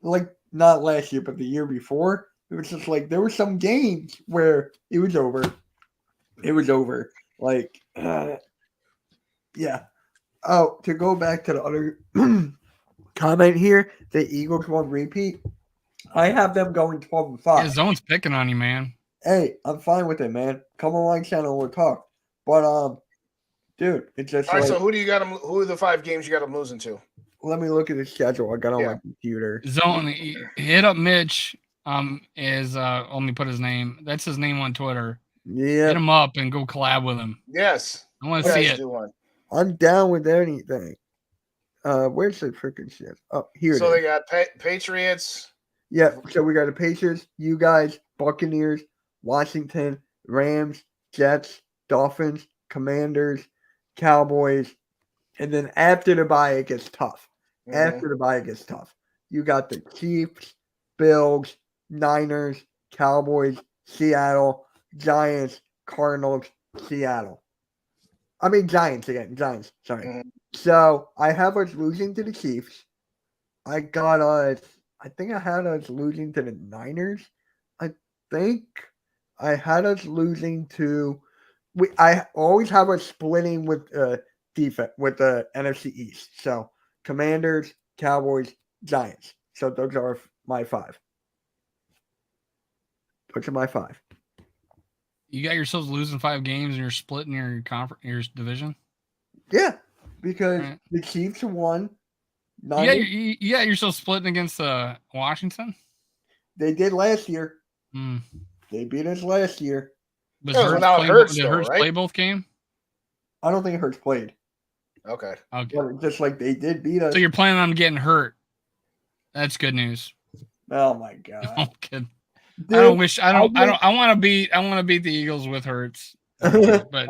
like not last year, but the year before, it was just like there were some games where it was over. It was over. Like, yeah. Oh, to go back to the other comment here, the Eagles won't repeat. I have them going 12-5. Yeah, Zone's picking on you, man. Hey, I'm fine with it, man. Come on, line channel, we'll talk. But dude, it's just. All right, so who do you got them? Who are the 5 games you got them losing to? Let me look at the schedule. I got on my computer. Zone, hit up Mitch. Let me put his name. That's his name on Twitter. Yeah. Hit him up and go collab with him. Yes. I want to see it. I'm down with anything. Where's the freaking shit? Oh, here. So they got Patriots. Yeah, so we got the Pacers, you guys, Buccaneers, Washington, Rams, Jets, Dolphins, Commanders, Cowboys, and then after the bye, it gets tough. Mm-hmm. After the bye, it gets tough. You got the Chiefs, Bills, Niners, Cowboys, Seattle, Giants, Cardinals, Seattle. I mean Giants again. Giants, sorry. Mm-hmm. So I have us losing to the Chiefs. I got us. I think I had us losing to the Niners. I think I had us losing to. I always have us splitting with defense with the NFC East. So Commanders, Cowboys, Giants. So those are my 5. Those are my 5. You got yourselves losing 5 games and you're splitting your your division. Yeah, because Right. the Chiefs won. Yeah, you got yourself splitting against Washington. They did last year. Mm. They beat us last year. Did Hurts play both game? I don't think Hurts played. Okay. But just like they did beat us. So you're planning on getting hurt. That's good news. Oh my god. I'm kidding. Dude, I want to beat the Eagles with Hurts. But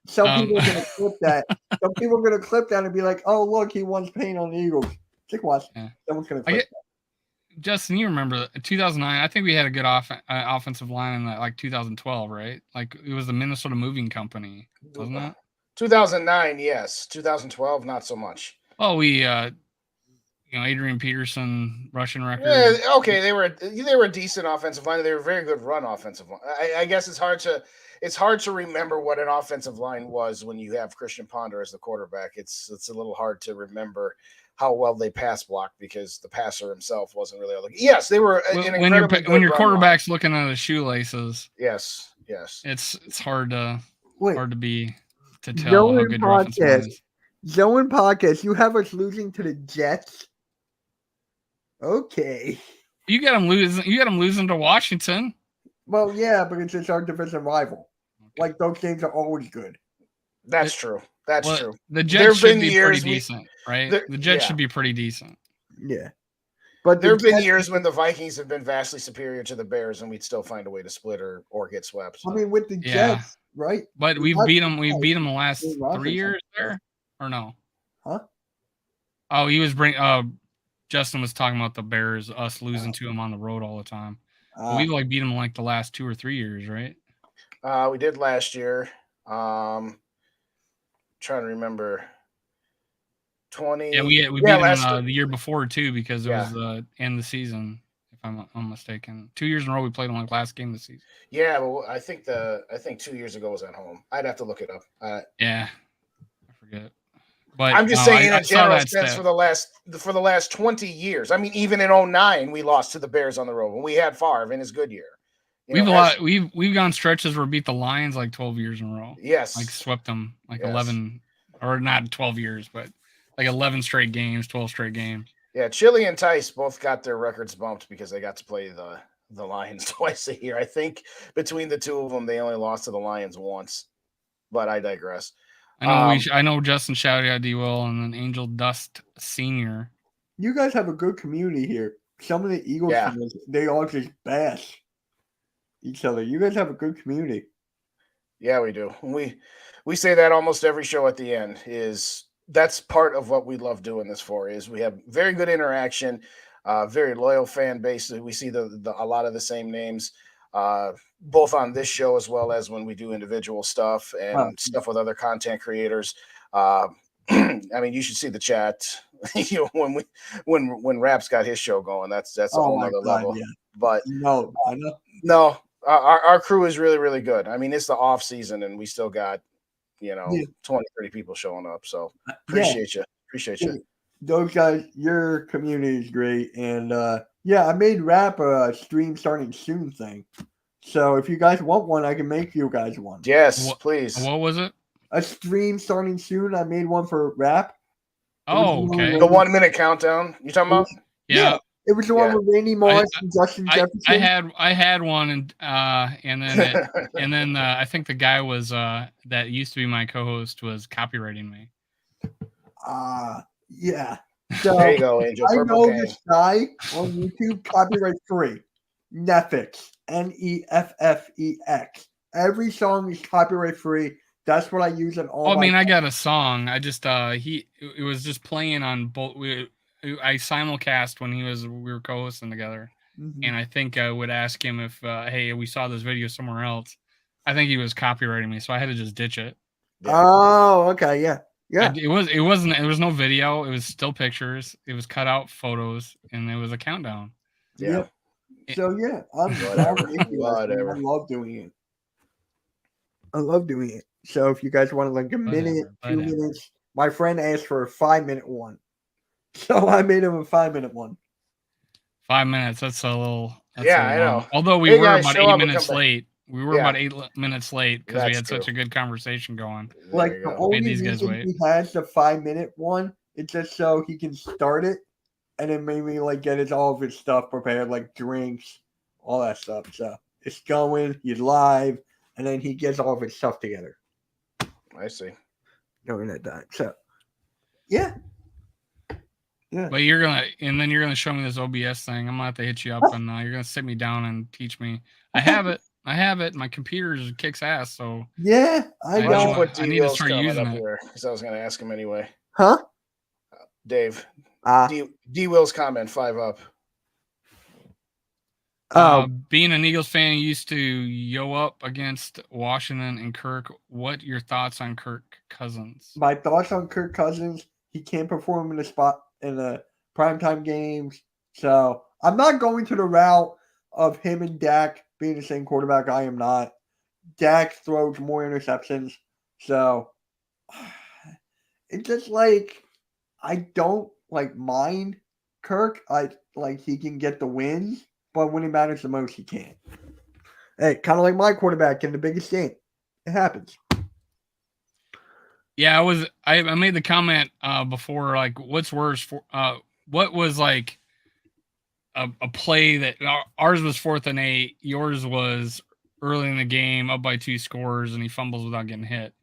some people are gonna clip that. Some people are gonna clip that and be like, "Oh, look, he wants pain on the Eagles." Just watch. Yeah. Someone's gonna clip that. Justin, you remember 2009? I think we had a good offensive line in like 2012, right? Like it was the Minnesota Moving Company, wasn't it? 2009, yes. 2012, not so much. Oh, we Adrian Peterson rushing record. Yeah, okay, they were a decent offensive line. They were a very good run offensive line. I guess it's hard to remember what an offensive line was when you have Christian Ponder as the quarterback. It's a little hard to remember how well they pass blocked because the passer himself wasn't really looking. Yes, they were when your quarterback's looking at his shoelaces. Yes. It's hard to tell Joe how good your offensive line is. Joe and podcast, you have us losing to the Jets. Okay. You got them losing to Washington. Well, yeah, but it's our division rival. Like those games are always good. That's true. That's true. The Jets should be pretty decent, right? The Jets should be pretty decent. Yeah. But there have been years when the Vikings have been vastly superior to the Bears, and we'd still find a way to split or get swept. So. I mean, with the Jets, right? But we beat them the last 3 years there, or no? Huh? Oh, Justin was talking about the Bears, us losing to them on the road all the time. We beat them like the last 2 or 3 years, right? We did last year. Trying to remember. 20. Yeah, we beat them the year before too because it was the end of the season. If I'm mistaken, 2 years in a row we played them like last game of the season. Yeah, well, I think 2 years ago was at home. I'd have to look it up. Yeah, I forget. But I'm just saying in a general sense for the last 20 years. I mean, even in 2009, we lost to the Bears on the road when we had Favre in his good year. We've gone stretches where we beat the Lions like 12 years in a row. Yes. Like swept them 11 or not 12 years, but like 11 straight games, 12 straight games. Yeah, Chili and Tice both got their records bumped because they got to play the Lions twice a year. I think between the two of them, they only lost to the Lions once. But I digress. I know Justin shouted out D-Will and then Angel Dust Sr. You guys have a good community here. Some of the Eagles fans, they all just bash each other. You guys have a good community. Yeah, we do. We say that almost every show at the end that's part of what we love doing this for is we have very good interaction, very loyal fan base. We see a lot of the same names, both on this show as well as when we do individual stuff and stuff with other content creators. I mean, you should see the chat. When Raps got his show going, that's a whole other level. Yeah. But no, I know. No, our crew is really, really good. I mean, it's the off season and we still got 20, 30 people showing up. So appreciate you. Those guys, your community is great. And I made Rap a stream starting soon thing. So if you guys want one, I can make you guys one. Yes, please. What was it? A stream starting soon. I made one for Rap. Oh, okay. The 1 minute countdown. You talking about? Yeah. It was the one with Randy Moss and Justin Jefferson. I had one, and then I think the guy was that used to be my co-host was copywriting me. Yeah. So there you go, Angel. I know this guy on YouTube, copyright free. Neffix, Neffex. Every song is copyright free. That's what I use in all. Well, I mean, I got a song. I just it was just playing on both. I simulcast when we were co-hosting together, and I think I would ask him if, hey, we saw this video somewhere else. I think he was copywriting me, so I had to just ditch it. Oh, okay, yeah. Yeah. It wasn't. There was no video. It was still pictures. It was cut out photos, and it was a countdown. Yeah. So yeah, I'm Whatever. with you guys, man. Whatever. I love doing it. I love doing it. So if you guys want like a minute, 2 Whatever. minutes, my friend asked for a 5-minute one, so I made him a 5-minute one. 5 minutes. That's a little. That's Yeah, a I long. know. Although we Hey, were guys, about show 8 up and minutes come back. late. We were Yeah. about 8 minutes late because we That's had such true. a good conversation going. Like There you the go. only Made these guys reason wait. he has the 5-minute one is just so he can start it, and then maybe like get all of his stuff prepared, like drinks, all that stuff. So it's going. He's live, and then he gets all of his stuff together I see. during that time. So yeah. But you're gonna show me this OBS thing. I'm gonna have to hit you up, and you're gonna sit me down and teach me. I have it. My computer kicks ass. So Yeah, I Why don't got. you put I need to D-Will's start comment using up it. here? Because I was going to ask him anyway. Huh? Dave, Ah. D-Will's comment, 5 up. Being an Eagles fan, you used to yo up against Washington and Kirk. What your thoughts on Kirk Cousins? My thoughts on Kirk Cousins, he can't perform in the primetime games. So I'm not going to the route of him and Dak being the same quarterback. I am not. Dak throws more interceptions. So it's just like I don't like mind Kirk. I like he can get the wins, but when it matters the most, he can't. Hey, kind of like my quarterback in the biggest game. It happens. Yeah, I made the comment before, like, what's worse for what was like a play that ours was 4th and 8, yours was early in the game up by 2 scores and he fumbles without getting hit.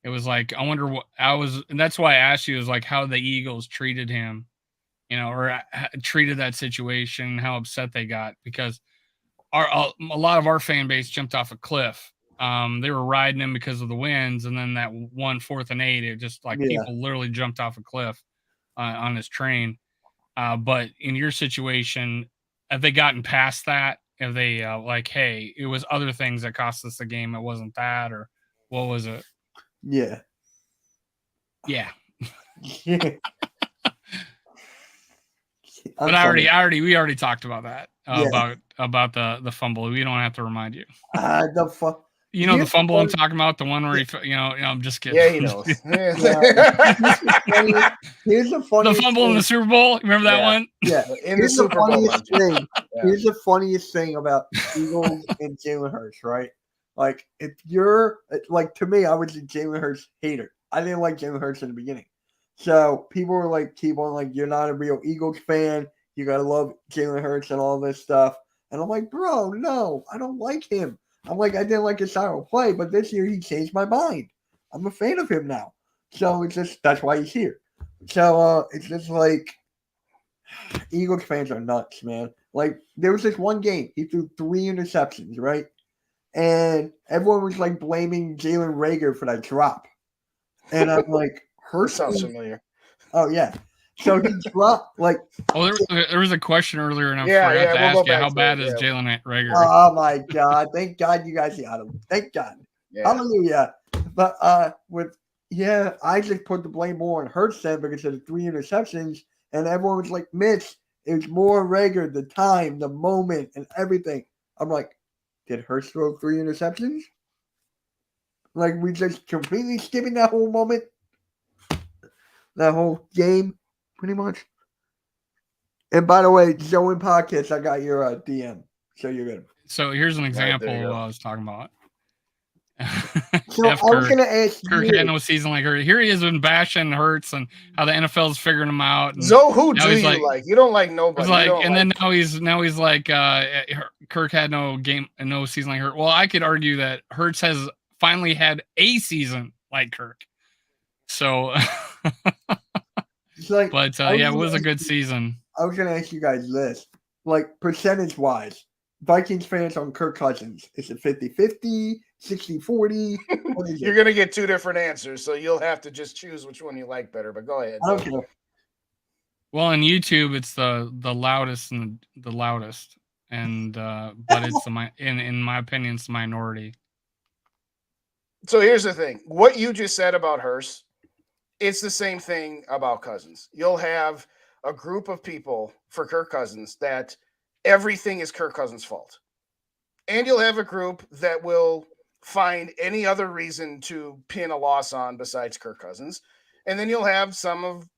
It was like, I wonder what and that's why I asked you, is like how the Eagles treated him, or treated that situation, how upset they got, because a lot of our fan base jumped off a cliff. They were riding him because of the wins, and then that 4th and 8, it just like people literally jumped off a cliff on his train. But in your situation, have they gotten past that? Have they like, hey, it was other things that cost us the game, it wasn't that, or what was it? Yeah. Yeah. Yeah. But we already talked about that about the fumble. We don't have to remind you. The fumble I'm talking about, the one where I'm just kidding. Yeah, he knows. Here's the funniest the fumble in the Super Bowl. Remember that one? Yeah. In the Super Bowl. Here's the funniest thing about Eagles and Jalen Hurts, right? Like, if you're like, to me, I was a Jalen Hurts hater. I didn't like Jalen Hurts in the beginning. So people were like, keep on, like, you're not a real Eagles fan. You got to love Jalen Hurts and all this stuff. And I'm like, bro, no, I don't like him. I'm like, I didn't like his style of play, but this year he changed my mind. I'm a fan of him now. So it's just, that's why he's here. So it's just like, Eagles fans are nuts, man. Like, there was this one game, he threw 3 interceptions, right? And everyone was like blaming Jalen Reagor for that drop. And I'm like, Hurts sounds familiar. Oh, yeah. So he dropped, like. Oh, there was a question earlier, and I forgot to ask you, how bad is Jalen Reagor? Oh, my God. Thank God you guys got him. Thank God. Yeah. Hallelujah. But I just put the blame more on Hurts then because of the 3 interceptions. And everyone was like, Mitch, it's more Reagor, the time, the moment, and everything. I'm like, did Hurts throw 3 interceptions? Like, we just completely skipping that whole moment? That whole game, pretty much. And by the way, Joe in podcast, I got your DM, so you're good. So here's an example of what I was talking about. So I was going to ask Kirk had no season like Hurts. Here he has been bashing Hurts and how the NFL's figuring him out. And so who do you like? You don't like nobody. Then now he's like Kirk had no season like Hurts. Well, I could argue that Hurts has finally had a season like Kirk. So, like, it was a good season. I was going to ask you guys this, like, percentage-wise, Vikings fans on Kirk Cousins, is it 50-50, 60-40? You're going to get 2 different answers, so you'll have to just choose which one you like better, but go ahead. I don't care. Well, on YouTube, it's the loudest and the loudest, and but it's in my opinion, it's the minority. So here's the thing. What you just said about Hurst it's the same thing about Cousins. You'll have a group of people for Kirk Cousins that everything is Kirk Cousins' fault. And you'll have a group that will find any other reason to pin a loss on besides Kirk Cousins. And then you'll have some of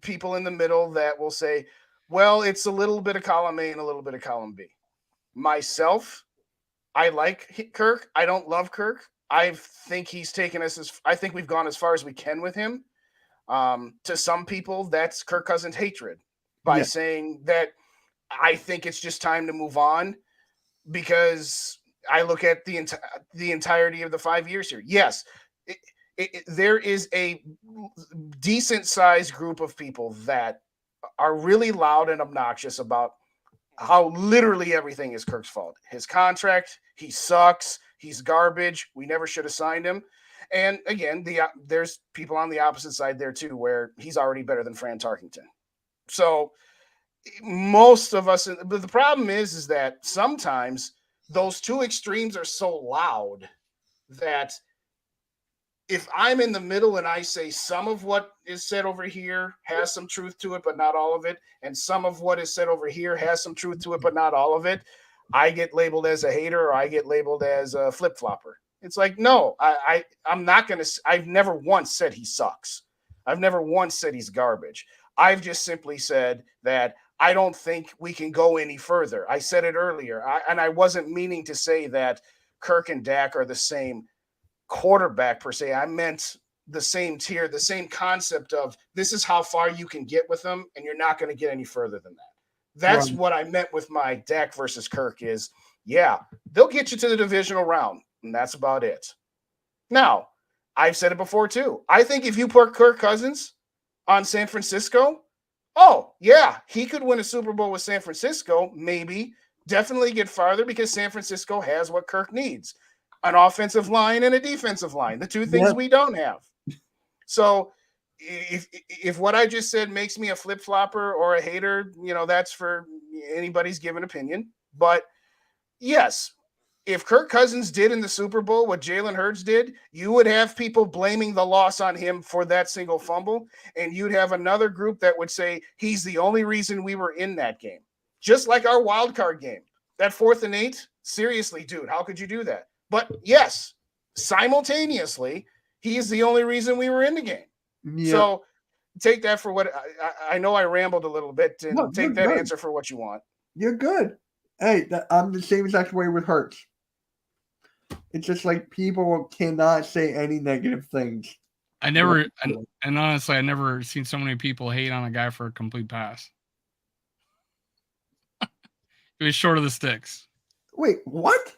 people in the middle that will say, well, it's a little bit of column A and a little bit of column B. Myself, I like Kirk. I don't love Kirk. I think he's taken us I think we've gone as far as we can with him. To some people, that's Kirk Cousins' hatred by saying that I think it's just time to move on because I look at the entirety of the 5 years here. Yes, there is a decent sized group of people that are really loud and obnoxious about how literally everything is Kirk's fault. His contract, he sucks. He's garbage. We never should have signed him. And again, there's people on the opposite side there too, where he's already better than Fran Tarkenton. So most of us, but the problem is that sometimes those two extremes are so loud that if I'm in the middle and I say some of what is said over here has some truth to it, but not all of it, and some of what is said over here has some truth to it, but not all of it, I get labeled as a hater or I get labeled as a flip-flopper. It's like, no, I'm not going to – I've never once said he sucks. I've never once said he's garbage. I've just simply said that I don't think we can go any further. I said it earlier, and I wasn't meaning to say that Kirk and Dak are the same quarterback per se. I meant the same tier, the same concept of this is how far you can get with them, and you're not going to get any further than that. That's what I meant with my Dak versus Kirk is, yeah, they'll get you to the divisional round, and that's about it. Now, I've said it before too. I think if you put Kirk Cousins on San Francisco, oh, yeah, he could win a Super Bowl with San Francisco, maybe, definitely get farther because San Francisco has what Kirk needs, an offensive line and a defensive line, the two things we don't have. So if what I just said makes me a flip-flopper or a hater, that's for anybody's given opinion. But yes, if Kirk Cousins did in the Super Bowl what Jalen Hurts did, you would have people blaming the loss on him for that single fumble, and you'd have another group that would say he's the only reason we were in that game. Just like our wild card game. That 4th and 8, seriously, dude, how could you do that? But yes, simultaneously, he is the only reason we were in the game. Yeah. So take that for what I know. I rambled a little bit, and take that answer for what you want. You're good. Hey, I'm the same exact way with Hurts. It's just like people cannot say any negative things. And honestly, I never seen so many people hate on a guy for a complete pass. It was short of the sticks. Wait, what?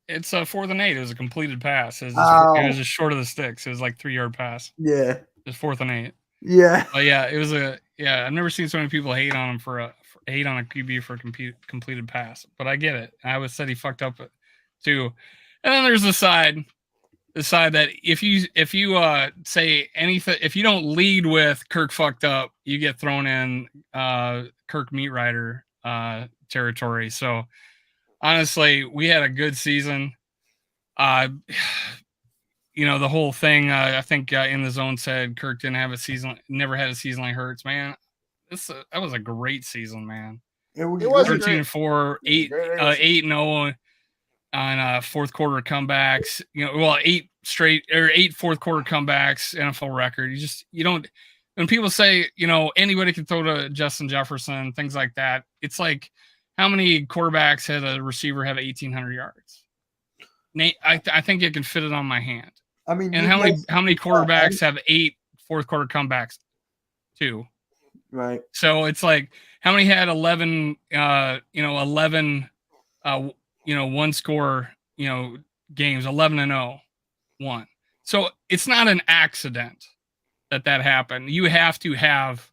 It's a 4th and 8. It was a completed pass. It was just short of the sticks. It was like 3-yard pass. Yeah. It was 4th and 8. Yeah. But yeah, it was I've never seen so many people hate on him for hate on a QB for a completed pass. But I get it. I always said he fucked up too. And then there's the side that if you say anything, if you don't lead with Kirk fucked up, you get thrown in Kirk meat rider territory. So honestly, we had a good season. The whole thing, I think In the Zone said Kirk never had a season like Hurts, man. That was a great season, man. It was 13-4, 8-0 on fourth quarter comebacks. 8 fourth quarter comebacks, NFL record. You don't, when people say, anybody can throw to Justin Jefferson, things like that. It's like, how many quarterbacks had a receiver have 1,800 yards? Nate, I think you can fit it on my hand. I mean, and how many quarterbacks have 8 fourth quarter comebacks? 2. Right. So it's like, how many had 11 one score, games, 11-0, 1. So it's not an accident that happened. You have to have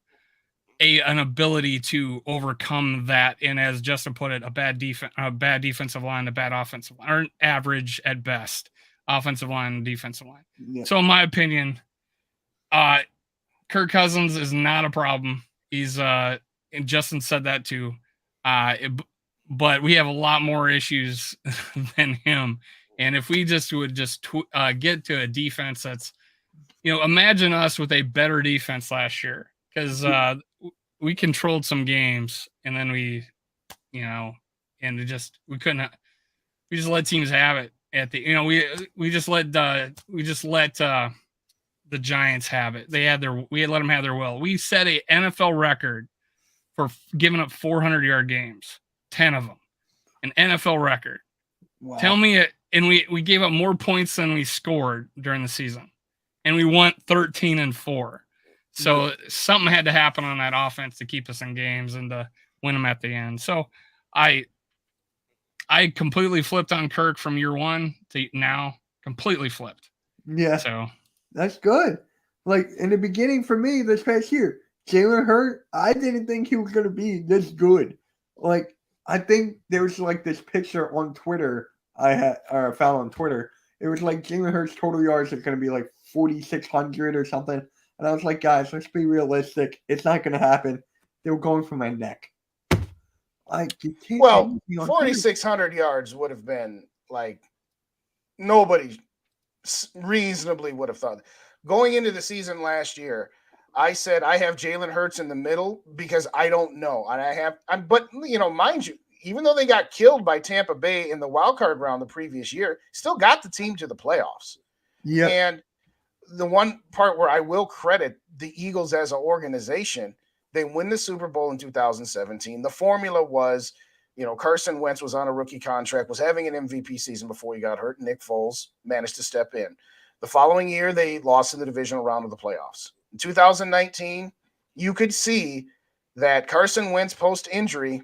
an ability to overcome that. And as Justin put it, a bad defensive line, a bad offensive line, or average at best offensive line and defensive line. Yeah. So in my opinion, Kirk Cousins is not a problem. He's and Justin said that too. But we have a lot more issues than him. And if we would get to a defense that's, imagine us with a better defense last year, because we controlled some games, and then we just let teams have it at the we just let the Giants have it. We had let them have their will. We set a NFL record for giving up 400-yard games, 10 of them, an NFL record. Wow. Tell me it. And we gave up more points than we scored during the season, and we went 13-4. So something had to happen on that offense to keep us in games and to win them at the end. So I completely flipped on Kirk from year one to now, completely flipped. Yeah. So that's good. Like in the beginning for me this past year, Jalen Hurts, I didn't think he was going to be this good. Like, I think there was like this picture on Twitter I found on Twitter. It was like Jalen Hurts' total yards are going to be like 4,600 or something. And I was like, guys, let's be realistic. It's not going to happen. They were going for my neck. Like, you can't. Well, 4,600 yards would have been like nobody reasonably would have thought. Going into the season last year, I said I have Jalen Hurts in the middle because I don't know. And but mind you, even though they got killed by Tampa Bay in the wild card round the previous year, still got the team to the playoffs. Yeah. And the one part where I will credit the Eagles as an organization, they win the Super Bowl in 2017. The formula was, Carson Wentz was on a rookie contract, was having an MVP season before he got hurt. Nick Foles managed to step in. The following year, they lost in the divisional round of the playoffs. In 2019, you could see that Carson Wentz post-injury,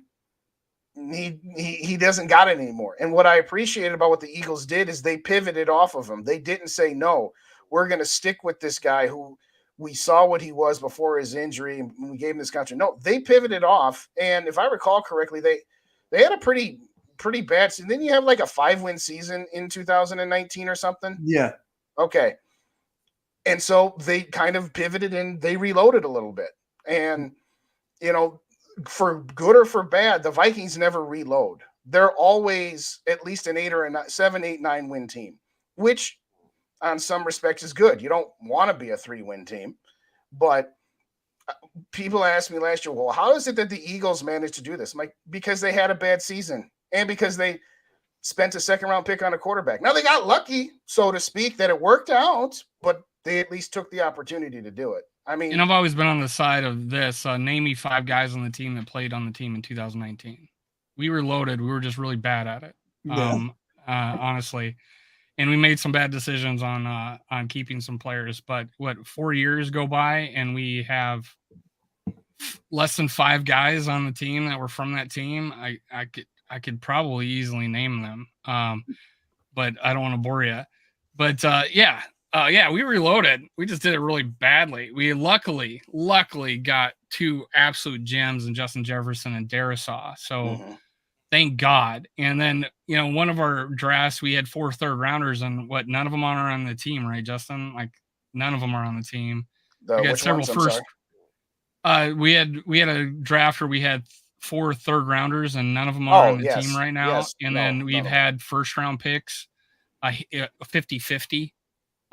he doesn't got it anymore. And what I appreciated about what the Eagles did is they pivoted off of him. They didn't say, no, we're going to stick with this guy who we saw what he was before his injury and we gave him this contract. No, they pivoted off. And if I recall correctly, they had a pretty bad season. Didn't you have like a 5-win season in 2019 or something? Yeah. Okay. And so they kind of pivoted and they reloaded a little bit. And, for good or for bad, the Vikings never reload. They're always at least an 8 or a 7, 8, 9 win team, which on some respects is good. You don't want to be a 3-win team, but people asked me last year, well, how is it that the Eagles managed to do this? I'm like, because they had a bad season and because they spent a second-round pick on a quarterback. Now they got lucky, so to speak, that it worked out, but they at least took the opportunity to do it. I mean, and I've always been on the side of this. Name me 5 guys on the team that played on the team in 2019. We were loaded. We were just really bad at it, honestly. And we made some bad decisions on keeping some players. But 4 years go by and we have less than 5 guys on the team that were from that team. I could probably easily name them, but I don't want to bore you. But we reloaded. We just did it really badly. We luckily got 2 absolute gems in Justin Jefferson and Darisaw. So thank God. And then, one of our drafts, we had 4 third-rounders, and none of them are on the team, right, Justin? Like, none of them are on the team. We got several first. We had a draft where we had 4 third-rounders, and none of them are on the team right now. Yes, and then we've had first-round picks, 50-50.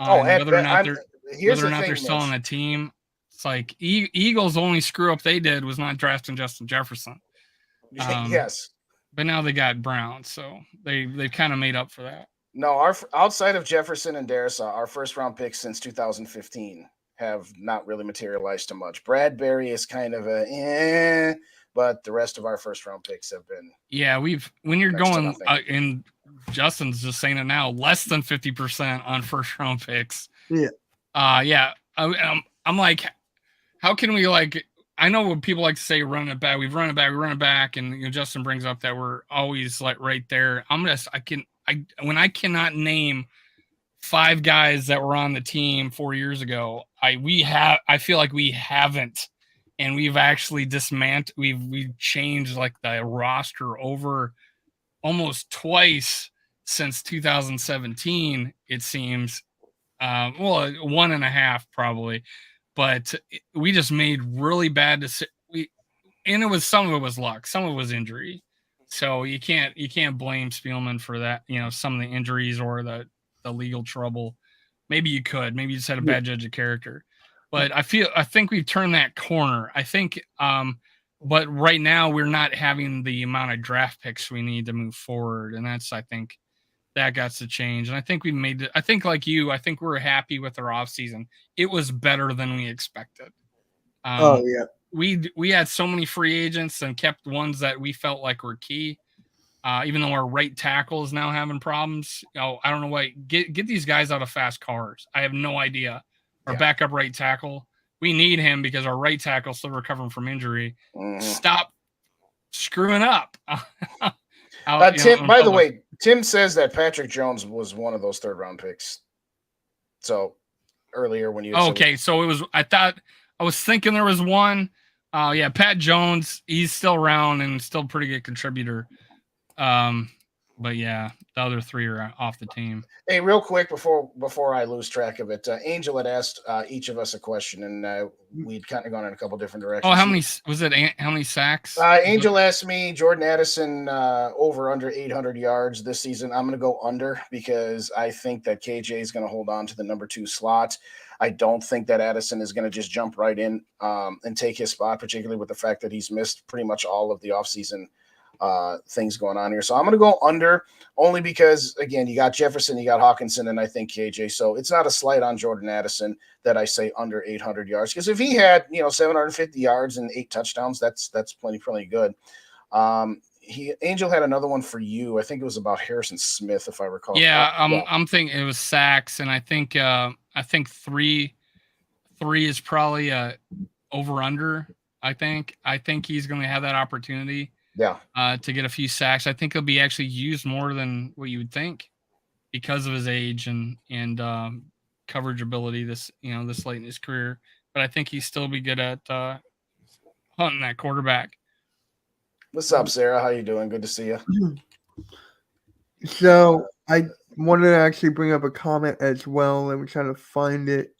Whether or not they're still on the team. It's like Eagles' only screw up they did was not drafting Justin Jefferson. Yes. But now they got Brown, so they've kind of made up for that. No, outside of Jefferson and Darisaw, our first-round picks since 2015 have not really materialized to much. Bradbury is kind of but the rest of our first-round picks have been. Yeah, when you're going and Justin's just saying it now, less than 50% on first-round picks. Yeah. I'm like, how can we I know when people like to say run it back, we run it back, and Justin brings up that we're always like right there. When I cannot name 5 guys that were on the team 4 years ago, I feel like we haven't, and we've actually dismantled. We've changed like the roster over almost twice since 2017. It seems, 1.5 probably. But we just made really bad decisions. And some of it was luck, some of it was injury. So you can't blame Spielman for that. Some of the injuries or the legal trouble. maybe you could. Maybe you just had a bad judge of character. But I think we've turned that corner. I think, but right now we're not having the amount of draft picks we need to move forward, and that's I think that got to change. And I think we made it. I think like you, I think we're happy with our offseason. It was better than we expected. We had so many free agents and kept ones that we felt like were key. Even though our right tackle is now having problems, I don't know why. Get these guys out of fast cars. I have no idea. Our backup right tackle, we need him because our right tackle still recovering from injury. Stop screwing up. Tim, by the way, Tim says that Patrick Jones was one of those 3rd round picks. So earlier when you so it was. I was thinking there was one. Pat Jones. He's still around and still a pretty good contributor. But yeah, the other 3 are off the team. Hey, real quick before I lose track of it, Angel had asked each of us a question, and we'd kind of gone in a couple different directions. Oh, how many sacks? Angel asked me Jordan Addison over under 800 yards this season. I'm going to go under because I think that KJ is going to hold on to the number 2 slot. I don't think that Addison is going to just jump right in and take his spot, particularly with the fact that he's missed pretty much all of the offseason things going on here. So I'm going to go under only because, again, you got Jefferson, you got Hawkinson, and I think KJ. So it's not a slight on Jordan Addison that I say under 800 yards. Because if he had, 750 yards and 8 touchdowns, that's plenty good. Angel had another one for you. I think it was about Harrison Smith, if I recall. Yeah, I'm thinking it was sacks, and I think 3 is probably over under. I think he's going to have that opportunity. To get a few sacks. I think he'll be actually used more than what you would think because of his age and coverage ability this late in his career. But I think he'll still be good at hunting that quarterback. What's up, Sarah? How you doing? Good to see you. So I wanted to actually bring up a comment as well. Let me try to find it.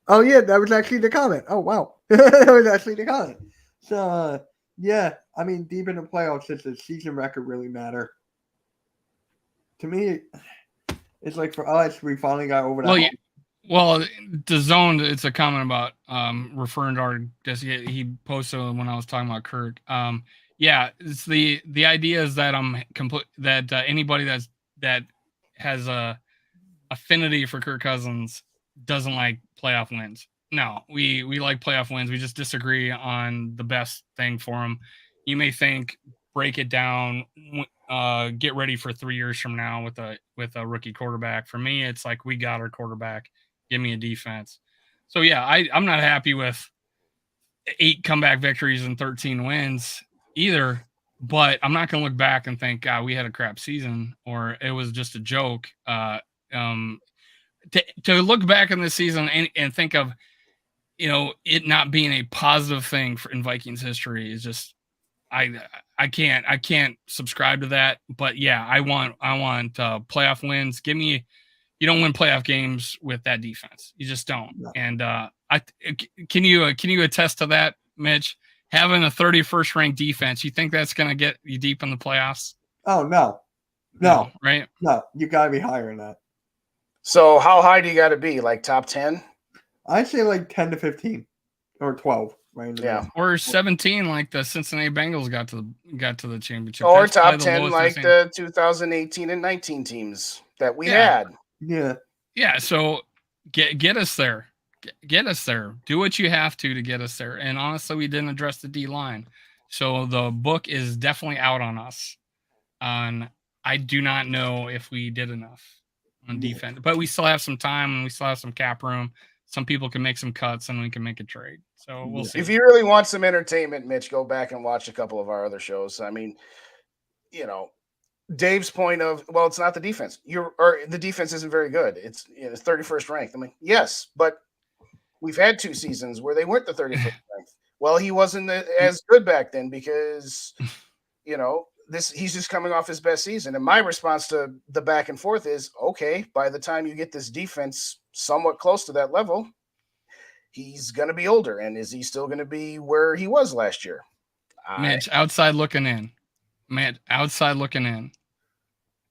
Oh yeah, that was actually the comment. Oh wow, that was actually the comment. So yeah, I mean, deep in the playoffs, does the season record really matter? To me, it's like for us, we finally got over that. Well, the zone, it's a comment about referring to our. He posted when I was talking about Kirk. It's the idea is that anybody that has a affinity for Kirk Cousins doesn't like playoff wins. No, we like playoff wins. We just disagree on the best thing for him. You may think break it down, get ready for 3 years from now with a rookie quarterback. For me, it's like we got our quarterback. Give me a defense. So yeah, I'm not happy with 8 comeback victories and 13 wins either. But I'm not going to look back and think, God, we had a crap season or it was just a joke. To look back in this season and think of, it not being a positive thing in Vikings history is just, I can't subscribe to that. But yeah, I want playoff wins. You don't win playoff games with that defense. You just don't. No. And can you attest to that, Mitch? Having a 31st ranked defense, you think that's going to get you deep in the playoffs? Oh no, right? No, you got to be higher than that. So how high do you got to be? Like top 10? I'd say like 10 to 15 or 12. Right? Yeah, or 17, like the Cincinnati Bengals got to the championship. Or that's top 10, like the 2018 and 19 teams that we had. Yeah. So get us there. Get us there. Do what you have to get us there. And honestly, we didn't address the D line, so the book is definitely out on us. I do not know if we did enough on defense, but we still have some time and we still have some cap room. Some people can make some cuts and we can make a trade. So we'll see. If you really want some entertainment, Mitch, go back and watch a couple of our other shows. I mean, Dave's point of, well, it's not the defense. The defense isn't very good. It's 31st ranked. I mean, yes, but we've had 2 seasons where they weren't the 31st ranked. Well, he wasn't as good back then because, he's just coming off his best season. And my response to the back and forth is, okay, by the time you get this defense somewhat close to that level, he's going to be older. And is he still going to be where he was last year? Mitch, outside looking in.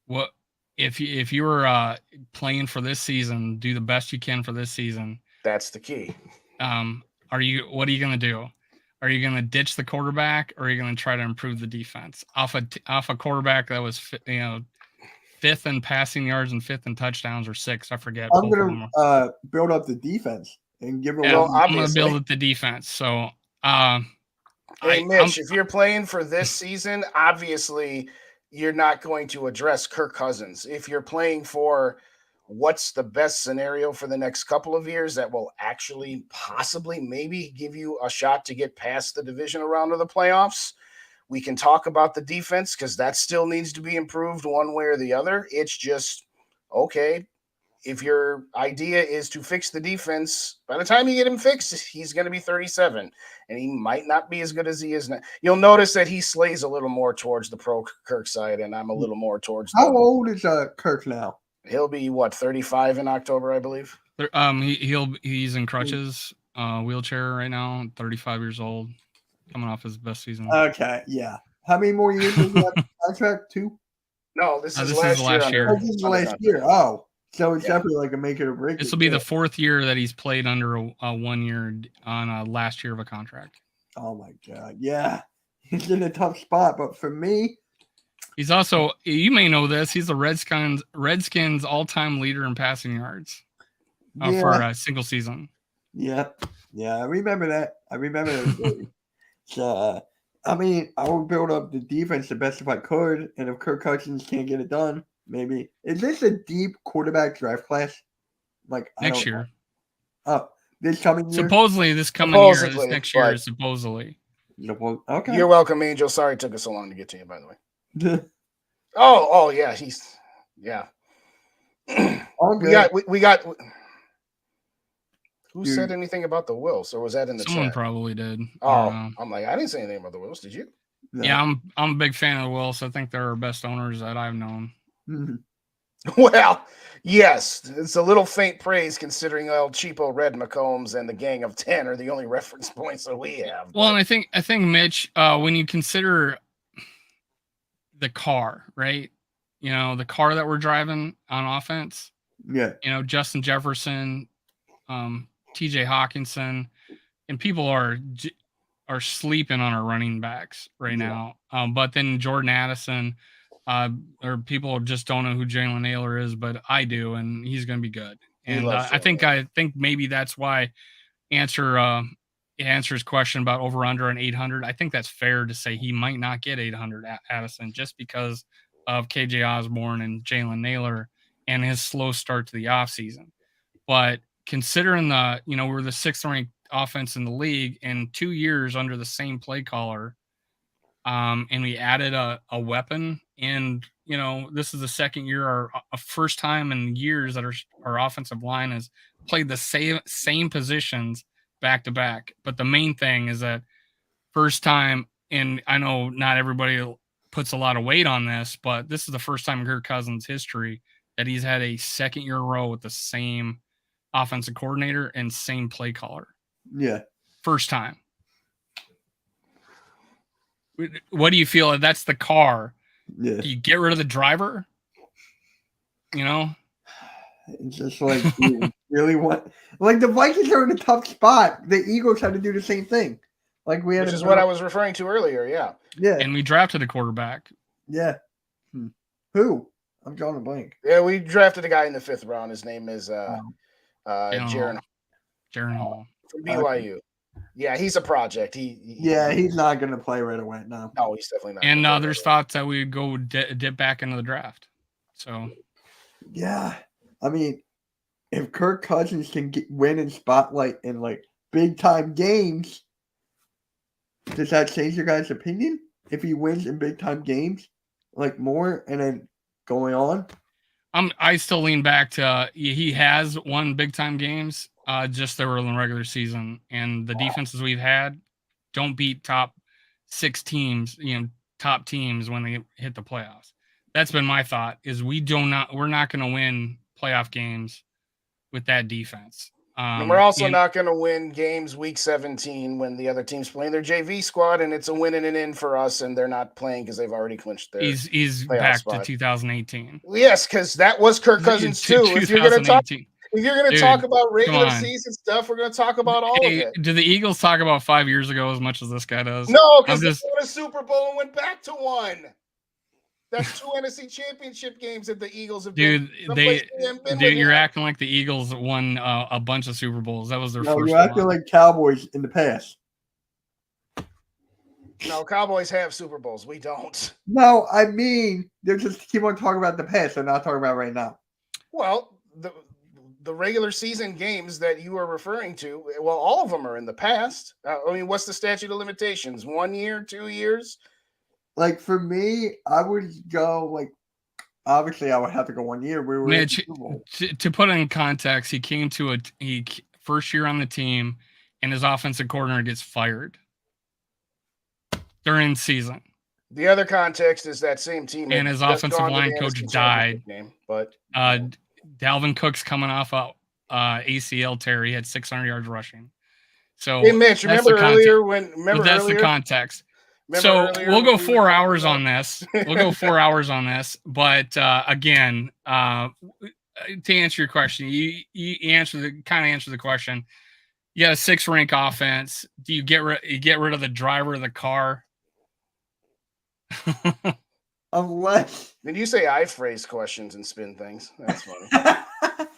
What if you were playing for this season, do the best you can for this season. That's the key. What are you going to do? Are you going to ditch the quarterback, or are you going to try to improve the defense off a quarterback that was fifth in passing yards and fifth in touchdowns, or sixth? I forget. I'm going to build up the defense and give it. I'm going to build up the defense. So, hey, Mitch, if you're playing for this season, obviously you're not going to address Kirk Cousins. If you're playing for what's the best scenario for the next couple of years that will actually possibly maybe give you a shot to get past the divisional round of the playoffs, we can talk about the defense because that still needs to be improved one way or the other. It's just, okay, if your idea is to fix the defense, by the time you get him fixed, he's going to be 37, and he might not be as good as he is now. You'll notice that he slays a little more towards the pro Kirk side, and I'm a little more towards How old is Kirk now? He'll be, 35 in October, I believe? He's in crutches, wheelchair right now, 35 years old, coming off his best season. Okay, yeah. How many more years does he have contract? 2? No, this is last year. This is last year. Oh. So it's definitely like a make it or break. This will be the 4th year that he's played under a 1 year on a last year of a contract. Oh my God. Yeah. He's in a tough spot. But for me, he's also, you may know this, he's the Redskins all-time leader in passing yards for a single season. Yeah. Yeah. I remember that. So, I mean, I would build up the defense the best if I could. And if Kirk Cousins can't get it done, maybe. Is this a deep quarterback draft class? Like next year. Oh, this coming year? Supposedly this coming year, this next year, supposedly. Okay. You're welcome, Angel. Sorry it took us so long to get to you, by the way. oh yeah, we got who said anything about the Wills, or was that in the Someone chat? Probably did. Oh, I'm like, I didn't say anything about the Wills. Did you? No. Yeah, I'm a big fan of the Wills. I think they're our best owners that I've known. Well, yes, it's a little faint praise considering El Cheapo, Red McCombs, and the Gang of 10 are the only reference points that we have. Well, and I think Mitch, when you consider the car, right? You know, the car that we're driving on offense. Yeah. You know, Justin Jefferson, TJ Hawkinson, and people are sleeping on our running backs right now. But then Jordan Addison, or people just don't know who Jalen Naylor is, but I do, and he's going to be good. And I think maybe that's why answers question about over under and 800. I think that's fair to say he might not get 800 Addison just because of KJ Osborne and Jalen Naylor and his slow start to the offseason. But considering we're the 6th ranked offense in the league in 2 years under the same play caller, and we added a weapon, and this is the second year, a first time in years that our offensive line has played the same positions back to back. But the main thing is that first time, and I know not everybody puts a lot of weight on this, but this is the first time in Kirk Cousins' history that he's had a second year in a row with the same offensive coordinator and same play caller. Yeah. First time. What do you feel? That's the car. Yeah. Do you get rid of the driver? It's just like, you really want, like, the Vikings are in a tough spot. The Eagles had to do the same thing. Like which is what I was referring to earlier. Yeah. Yeah. And we drafted a quarterback. Yeah. Who? I'm drawing a blank. Yeah, we drafted a guy in the 5th round. His name is Jaron Hall from BYU. Yeah, he's a project. He's not going to play right away. No, he's definitely not. And there's thoughts that we would go dip back into the draft. So, yeah, I mean, if Kirk Cousins can win in spotlight in like big time games, does that change your guys' opinion? If he wins in big time games, like more, and then going on, I still lean back to he has won big time games. Just they were in the regular season, and the defenses we've had don't beat top 6 teams, top teams when they hit the playoffs. That's been my thought. Is we're not going to win playoff games with that defense. And we're also not going to win games week 17 when the other team's playing their JV squad, and it's a win and an in for us, and they're not playing because they've already clinched their He's back to 2018. Yes, because that was Kirk Cousins too. If you're going to talk about regular season stuff, we're going to talk about all of it. Do the Eagles talk about 5 years ago as much as this guy does? No, because they won a Super Bowl and went back to one. That's 2 NFC Championship games that the Eagles have been. You're acting like the Eagles won a bunch of Super Bowls. That was their first one. You're acting like Cowboys in the past. No, Cowboys have Super Bowls. We don't. No, I mean, they're just keep on talking about the past. They're not talking about right now. Well, the regular season games that you are referring to, well, all of them are in the past. I mean, what's the statute of limitations? 1 year, 2 years? Like, for me, I would go, like, obviously I would have to go 1 year. We were Mitch, to put it in context, he came to he first year on the team, and his offensive coordinator gets fired during season. The other context is that same team. And his offensive line coach died. But Dalvin Cook's coming off ACL tear. He had 600 yards rushing. So, hey, Mitch, remember earlier when that's the context. So we'll go 4 hours on this. We'll go 4 hours on this. But again, to answer your question, you answer the question. You got a 6-rank offense. Do you get rid of the driver of the car? Unless. Did you say I phrase questions and spin things? That's funny.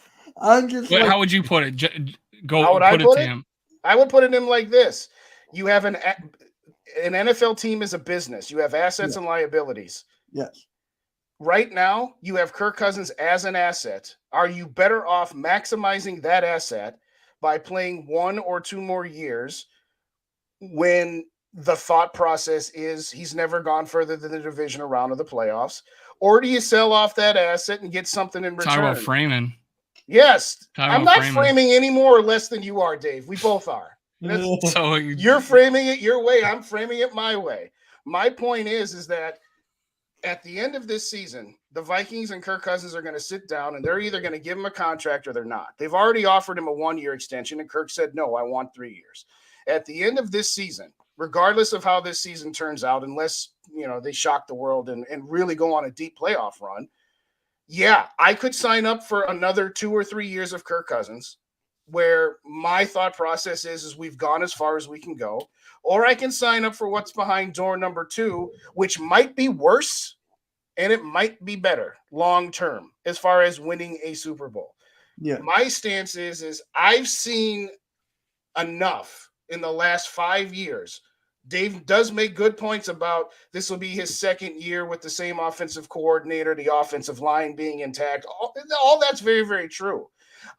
I'm just. How would you put it? How would I put it to him? I would put it in like this: you have an NFL team is a business. You have assets and liabilities. Yes. Right now, you have Kirk Cousins as an asset. Are you better off maximizing that asset by playing 1 or 2 more years when the thought process is he's never gone further than the divisional round of the playoffs? Or do you sell off that asset and get something in return? Talk about framing. Yes. I'm not framing any more or less than you are, Dave. We both are. So you're framing it your way. I'm framing it my way. My point is that at the end of this season, the Vikings and Kirk Cousins are going to sit down and they're either going to give him a contract or they're not. They've already offered him a 1-year extension and Kirk said, no, I want 3 years. At the end of this season, regardless of how this season turns out, unless, they shock the world and really go on a deep playoff run, yeah, I could sign up for another 2 or 3 years of Kirk Cousins, where my thought process is we've gone as far as we can go, or I can sign up for what's behind door number 2, which might be worse and it might be better long-term as far as winning a Super Bowl. Yeah. My stance is I've seen enough in the last 5 years. Dave does make good points about this will be his second year with the same offensive coordinator, the offensive line being intact. All that's very, very true.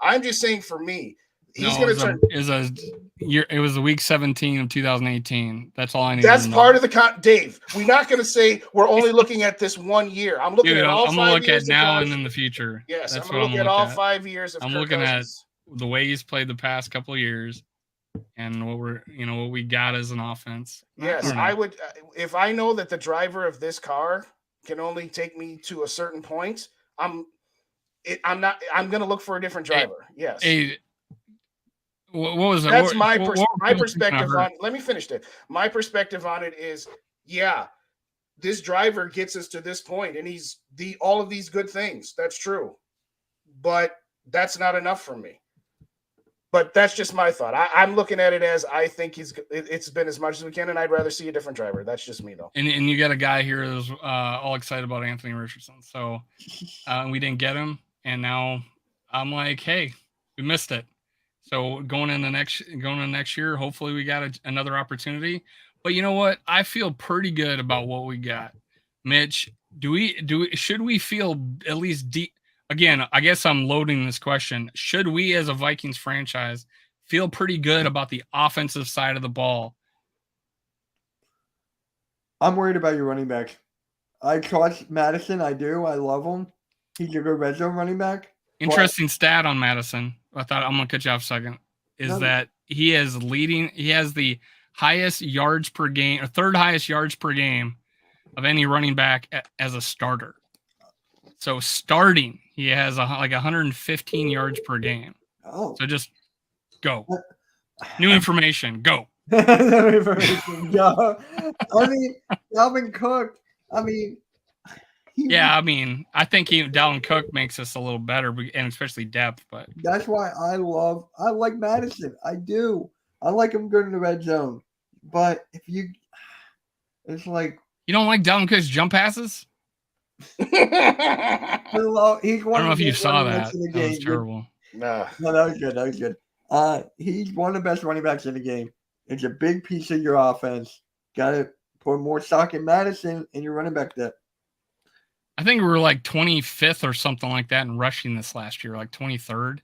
I'm just saying for me, he's going to turn. It was the week 17 of 2018. That's all I need. That's part of the Dave. We're not going to say we're only looking at this 1 year. I'm looking at all 5 years. I'm going to look at now and in the future. Yes, I'm going to look at all 5 years of I'm Kirk looking Cousins. at the way he's played the past couple of years and what we got as an offense. Yes, I would. If I know that the driver of this car can only take me to a certain point, I'm going to look for a different driver. Yes. What was that? That's my perspective on. Let me finish it. My perspective on it is, yeah, this driver gets us to this point, and he's all of these good things. That's true, but that's not enough for me. But that's just my thought. I'm looking at it as I think it's been as much as we can, and I'd rather see a different driver. That's just me, though. And you got a guy here who's all excited about Anthony Richardson. So we didn't get him, and now I'm like, hey, we missed it. So going into next year, hopefully we got another opportunity. But you know what? I feel pretty good about what we got. Mitch, should we feel at least deep? Again, I guess I'm loading this question. Should we as a Vikings franchise feel pretty good about the offensive side of the ball? I'm worried about your running back. I trust Madison. I do. I love him. He's a good red zone running back. Interesting stat on Madison. I'm going to cut you off a second. That he has the highest yards per game, or third highest yards per game of any running back as a starter. So starting, he has like 115 yards per game. Oh, so just Go. New information. Go. Yeah. I mean, Dalvin Cook. I mean, yeah. I mean, I think Dalvin Cook makes us a little better, and especially depth. But that's why I like Madison. I do. I like him good in the red zone. But it's like you don't like Dalvin Cook's jump passes. He's one I don't know if you saw that. That was terrible. No, that was good. That was good. He's one of the best running backs in the game. It's a big piece of your offense. Got to put more stock in Madison and your running back depth. I think we were like 25th or something like that in rushing this last year, like 23rd.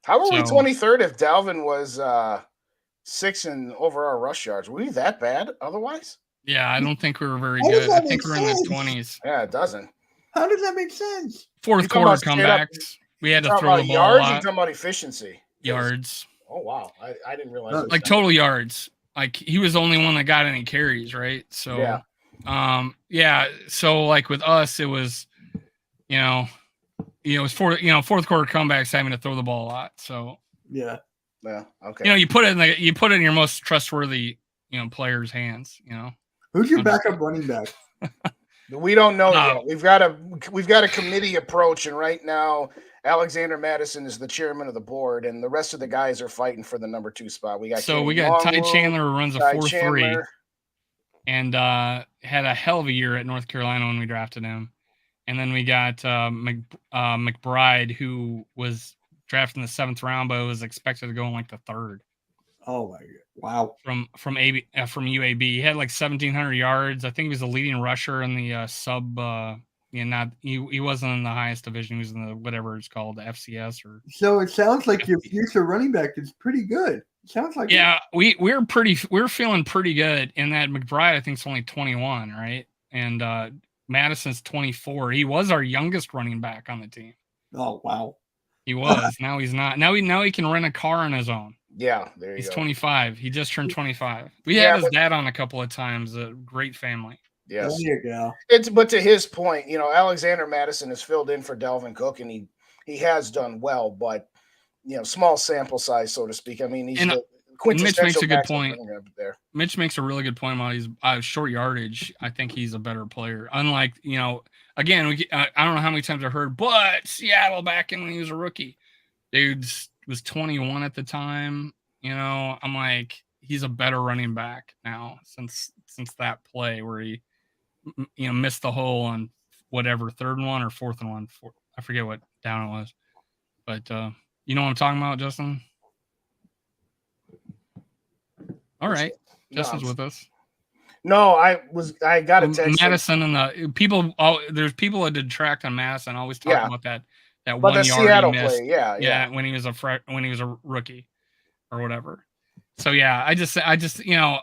How were we 23rd if Dalvin was 6th in overall rush yards? Were we that bad otherwise? Yeah, I don't think we were very good. I think we're in the 20s. Yeah, it doesn't. How does that make sense? Fourth quarter comebacks. We had to throw the ball yards. A lot. You're talking about efficiency. Yards. Oh wow, I didn't realize. Like total yards. Like he was the only one that got any carries, right? So yeah. So like with us, it was, it was fourth quarter comebacks having to throw the ball a lot. So yeah, okay. You put it in your most trustworthy players' hands. Who's your backup running back? We don't know yet. We've got a committee approach, and right now Alexander Madison is the chairman of the board, and the rest of the guys are fighting for the number 2 spot. We got Ty Chandler, who runs a 4.3, and had a hell of a year at North Carolina when we drafted him. And then we got McBride, who was drafted in the 7th round, but was expected to go in like the 3rd. Oh my god! Wow. From UAB, he had like 1,700 yards. I think he was the leading rusher in the sub. He wasn't in the highest division. He was in the whatever it's called, the FCS or. So it sounds like your future running back is pretty good. It sounds like we're feeling pretty good. And that McBride, I think, is only 21, right? And Madison's 24. He was our youngest running back on the team. Oh wow. He was. Now he's not. Now he can rent a car on his own. Yeah, there you go. He's 25. He just turned 25. We had his dad on a couple of times. A great family. Yes. There you go. But to his point, Alexander Madison has filled in for Dalvin Cook, and he has done well, but small sample size, so to speak. I mean, he's the quintessential. Mitch makes a good point. Mitch makes a really good point about his short yardage. I think he's a better player. Unlike again, I don't know how many times I heard, but Seattle back in when he was a rookie, dude was 21 at the time. I'm like, he's a better running back now since that play where he missed the hole on whatever 3rd and 1 or 4th and 1. I forget what down it was, but you know what I'm talking about, Justin? All right, Justin's with us. No, I got a text. Madison and the people. There's people that detract on Madison. Always talk about that but 1 the yard Seattle he missed. Play, yeah. When he was a rookie or whatever. So yeah, I just he's an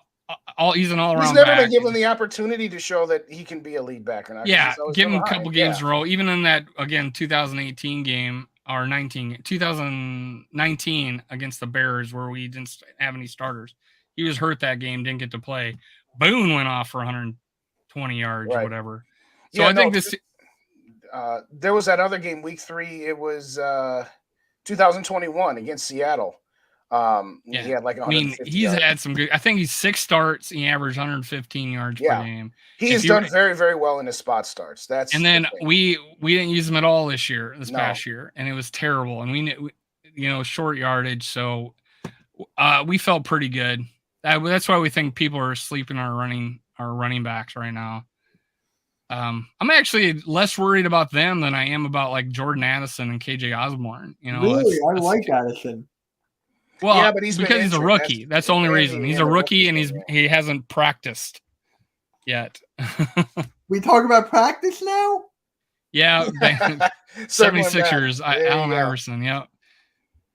all-around. He's never been given the opportunity to show that he can be a lead back or not. Yeah, give him a couple games in a row. Even in that 2018 game or 2019 against the Bears where we didn't have any starters. He was hurt that game, didn't get to play. Boone went off for 120 yards or whatever. So I think this. There was that other game, week 3. It was 2021 against Seattle. He had like. He's had some good. I think he's 6 starts. He averaged 115 yards per game. He has done very, very well in his spot starts. And then we didn't use him at all this past year, and it was terrible. And we short yardage, so we felt pretty good. That's why we think people are sleeping our running backs right now. I'm actually less worried about them than I am about like Jordan Addison and KJ Osborne. Really, I like Addison. Well, but he's a rookie. That's the only reason. He's a rookie and he hasn't practiced yet. We talk about practice now? Yeah, 76ers, Allen Iverson. Yep.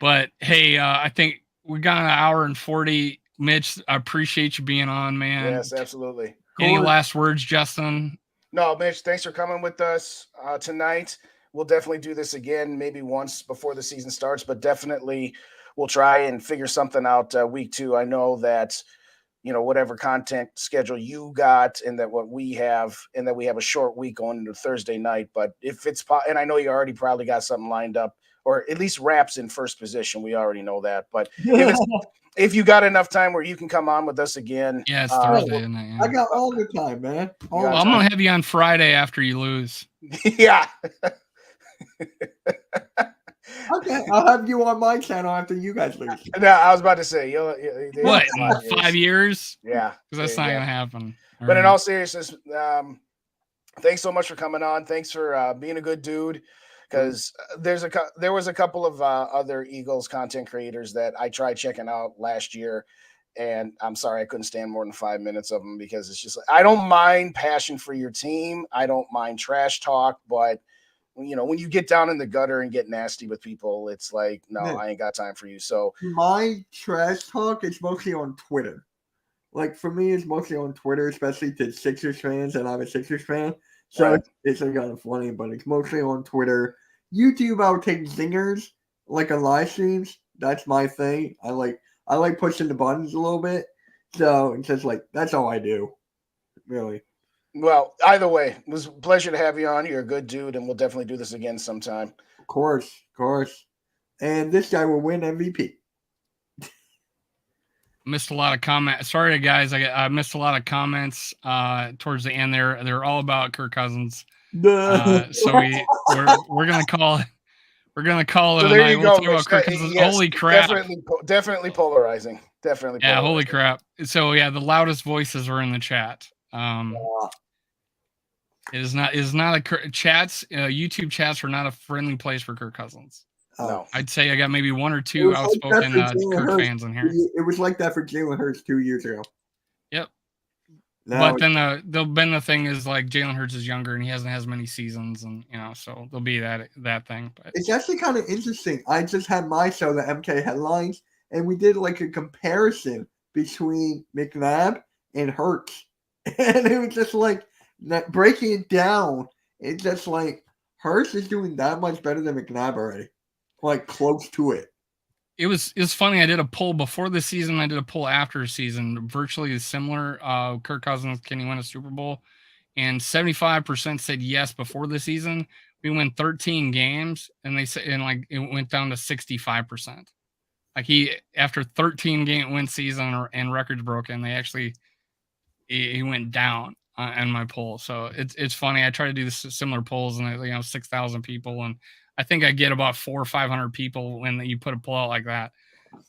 But hey, I think we got an hour and 40. Mitch, I appreciate you being on, man. Yes, absolutely. Any last words, Justin? No, Mitch, thanks for coming with us tonight. We'll definitely do this again, maybe once before the season starts, but definitely we'll try and figure something out week 2. I know that whatever content schedule you got, and that what we have, and that we have a short week going into Thursday night. But if it's, and I know you already probably got something lined up, or at least Raps in first position. We already know that. But if you got enough time where you can come on with us again. Yeah, it's Thursday, isn't it? Yeah. I got all the time, man. Well, I'm going to have you on Friday after you lose. Yeah. Okay, I'll have you on my channel after you guys lose. No, I was about to say, what, in 5 years? Yeah. Because that's not going to happen. But in all seriousness, thanks so much for coming on. Thanks for being a good dude. Because there was a couple of other Eagles content creators that I tried checking out last year, and I'm sorry I couldn't stand more than 5 minutes of them, because it's just, I don't mind passion for your team, I don't mind trash talk, but when you get down in the gutter and get nasty with people, it's like, no, I ain't got time for you. So my trash talk is mostly on Twitter. Like, for me, it's mostly on Twitter, especially to Sixers fans, and I'm a Sixers fan. So right. It's kind of funny, but it's mostly on Twitter. YouTube, I would take zingers, like on live streams. That's my thing. I like pushing the buttons a little bit. So it's just like, that's all I do, really. Well, either way, it was a pleasure to have you on. You're a good dude, and we'll definitely do this again sometime. Of course. And this guy will win MVP. Missed a lot of comments. Sorry, guys. I missed a lot of comments towards the end there. They're all about Kirk Cousins. So we're gonna call it. We're gonna call it. So there you go. Yes, holy crap! Definitely polarizing. Definitely. Yeah. Polarizing. Holy crap! So yeah, the loudest voices are in the chat. It is not a chats. YouTube chats are not a friendly place for Kirk Cousins. No, I'd say I got maybe one or two outspoken Kirk fans in here. It was like that for Jalen Hurts 2 years ago. Yep. But then the thing is, like, Jalen Hurts is younger and he hasn't had as many seasons, and so there'll be that thing. But it's actually kind of interesting. I just had my show, the MK Headlines, and we did like a comparison between McNabb and Hurts, and it was just like breaking it down. It's just like Hurts is doing that much better than McNabb already, like close to it. It was funny. I did a poll before the season. I did a poll after the season, virtually similar. Kirk Cousins, can he win a Super Bowl? And 75% said yes before the season. We win 13 games, and they said, and like it went down to 65%. Like after 13 game win season and records broken, he went down on my poll. So it's funny. I try to do similar polls, and 6,000 people, and I think I get about 400 or 500 people when you put a poll out like that.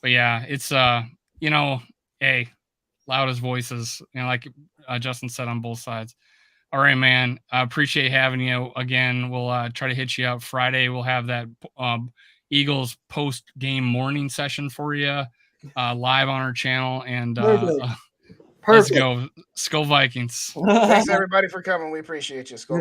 But yeah, it's hey, loudest voices, like Justin said, on both sides. All right, man. I appreciate having you again. We'll try to hit you up Friday. We'll have that Eagles post game morning session for you live on our channel, and let's go Skull Vikings. Thanks everybody for coming. We appreciate you. Skull